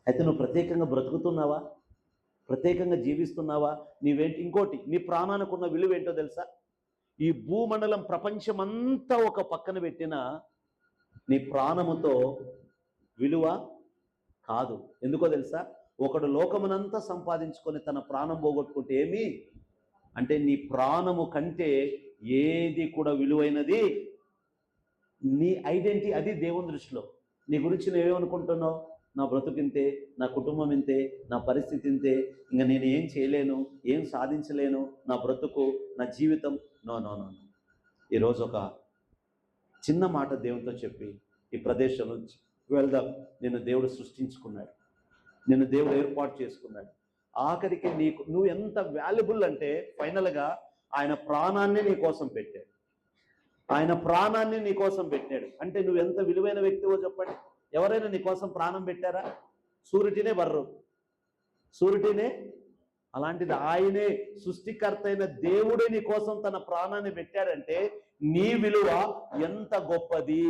అయితే నువ్వు ప్రత్యేకంగా బ్రతుకుతున్నావా? ప్రత్యేకంగా జీవిస్తున్నావా? నీవేంటి? ఇంకోటి, నీ ప్రాణానికి ఉన్న విలువ ఏంటో తెలుసా? ఈ భూమండలం ప్రపంచమంతా ఒక పక్కన పెట్టిన నీ ప్రాణముతో విలువ కాదు. ఎందుకో తెలుసా? ఒకడు లోకమునంతా సంపాదించుకొని తన ప్రాణం పోగొట్టుకుంటే ఏమి అంటే, నీ ప్రాణము కంటే ఏది కూడా విలువైనది నీ ఐడెంటిటీ. అది దేవుని దృష్టిలో. నీ గురించి నువ్వేమనుకుంటున్నావు? నా బ్రతుకింతే, నా కుటుంబం ఇంతే, నా పరిస్థితి ఇంతే, ఇంకా నేను ఏం చేయలేను, ఏం సాధించలేను, నా బ్రతుకు, నా జీవితం. No no no. ఈరోజు ఒక చిన్న మాట దేవునితో చెప్పి ఈ ప్రదేశం నుంచి వెళ్దాం. నిన్ను దేవుడు సృష్టించుకున్నాడు, నిన్ను దేవుడు ఏర్పాటు చేసుకున్నాడు. ఆఖరికి నువ్వు ఎంత వాల్యుబుల్ అంటే, ఫైనల్గా ఆయన ప్రాణాన్ని నీ కోసం పెట్టాడు. ఆయన ప్రాణాన్ని నీ కోసం పెట్టాడు అంటే నువ్వు ఎంత విలువైన వ్యక్తివో చెప్పండి. ఎవరైనా నీ కోసం ప్రాణం పెట్టారా? సూరిటీనే బర్రు, సూరిటీనే. అలాంటిది ఆయనే, సృష్టికర్త అయిన దేవుడే నీ కోసం తన ప్రాణాన్ని పెట్టాడంటే నీ విలువ ఎంత గొప్పది.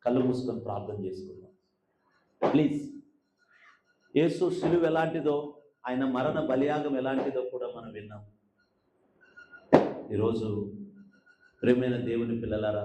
కళ్ళు మూసుకొని ప్రార్థన చేసుకుందాం. ప్లీజ్, యేసు శిలువ ఎలాంటిదో, ఆయన మరణ బలియాగం ఎలాంటిదో కూడా మనం విన్నాం. ఈరోజు ప్రియమైన దేవుని పిల్లలారా,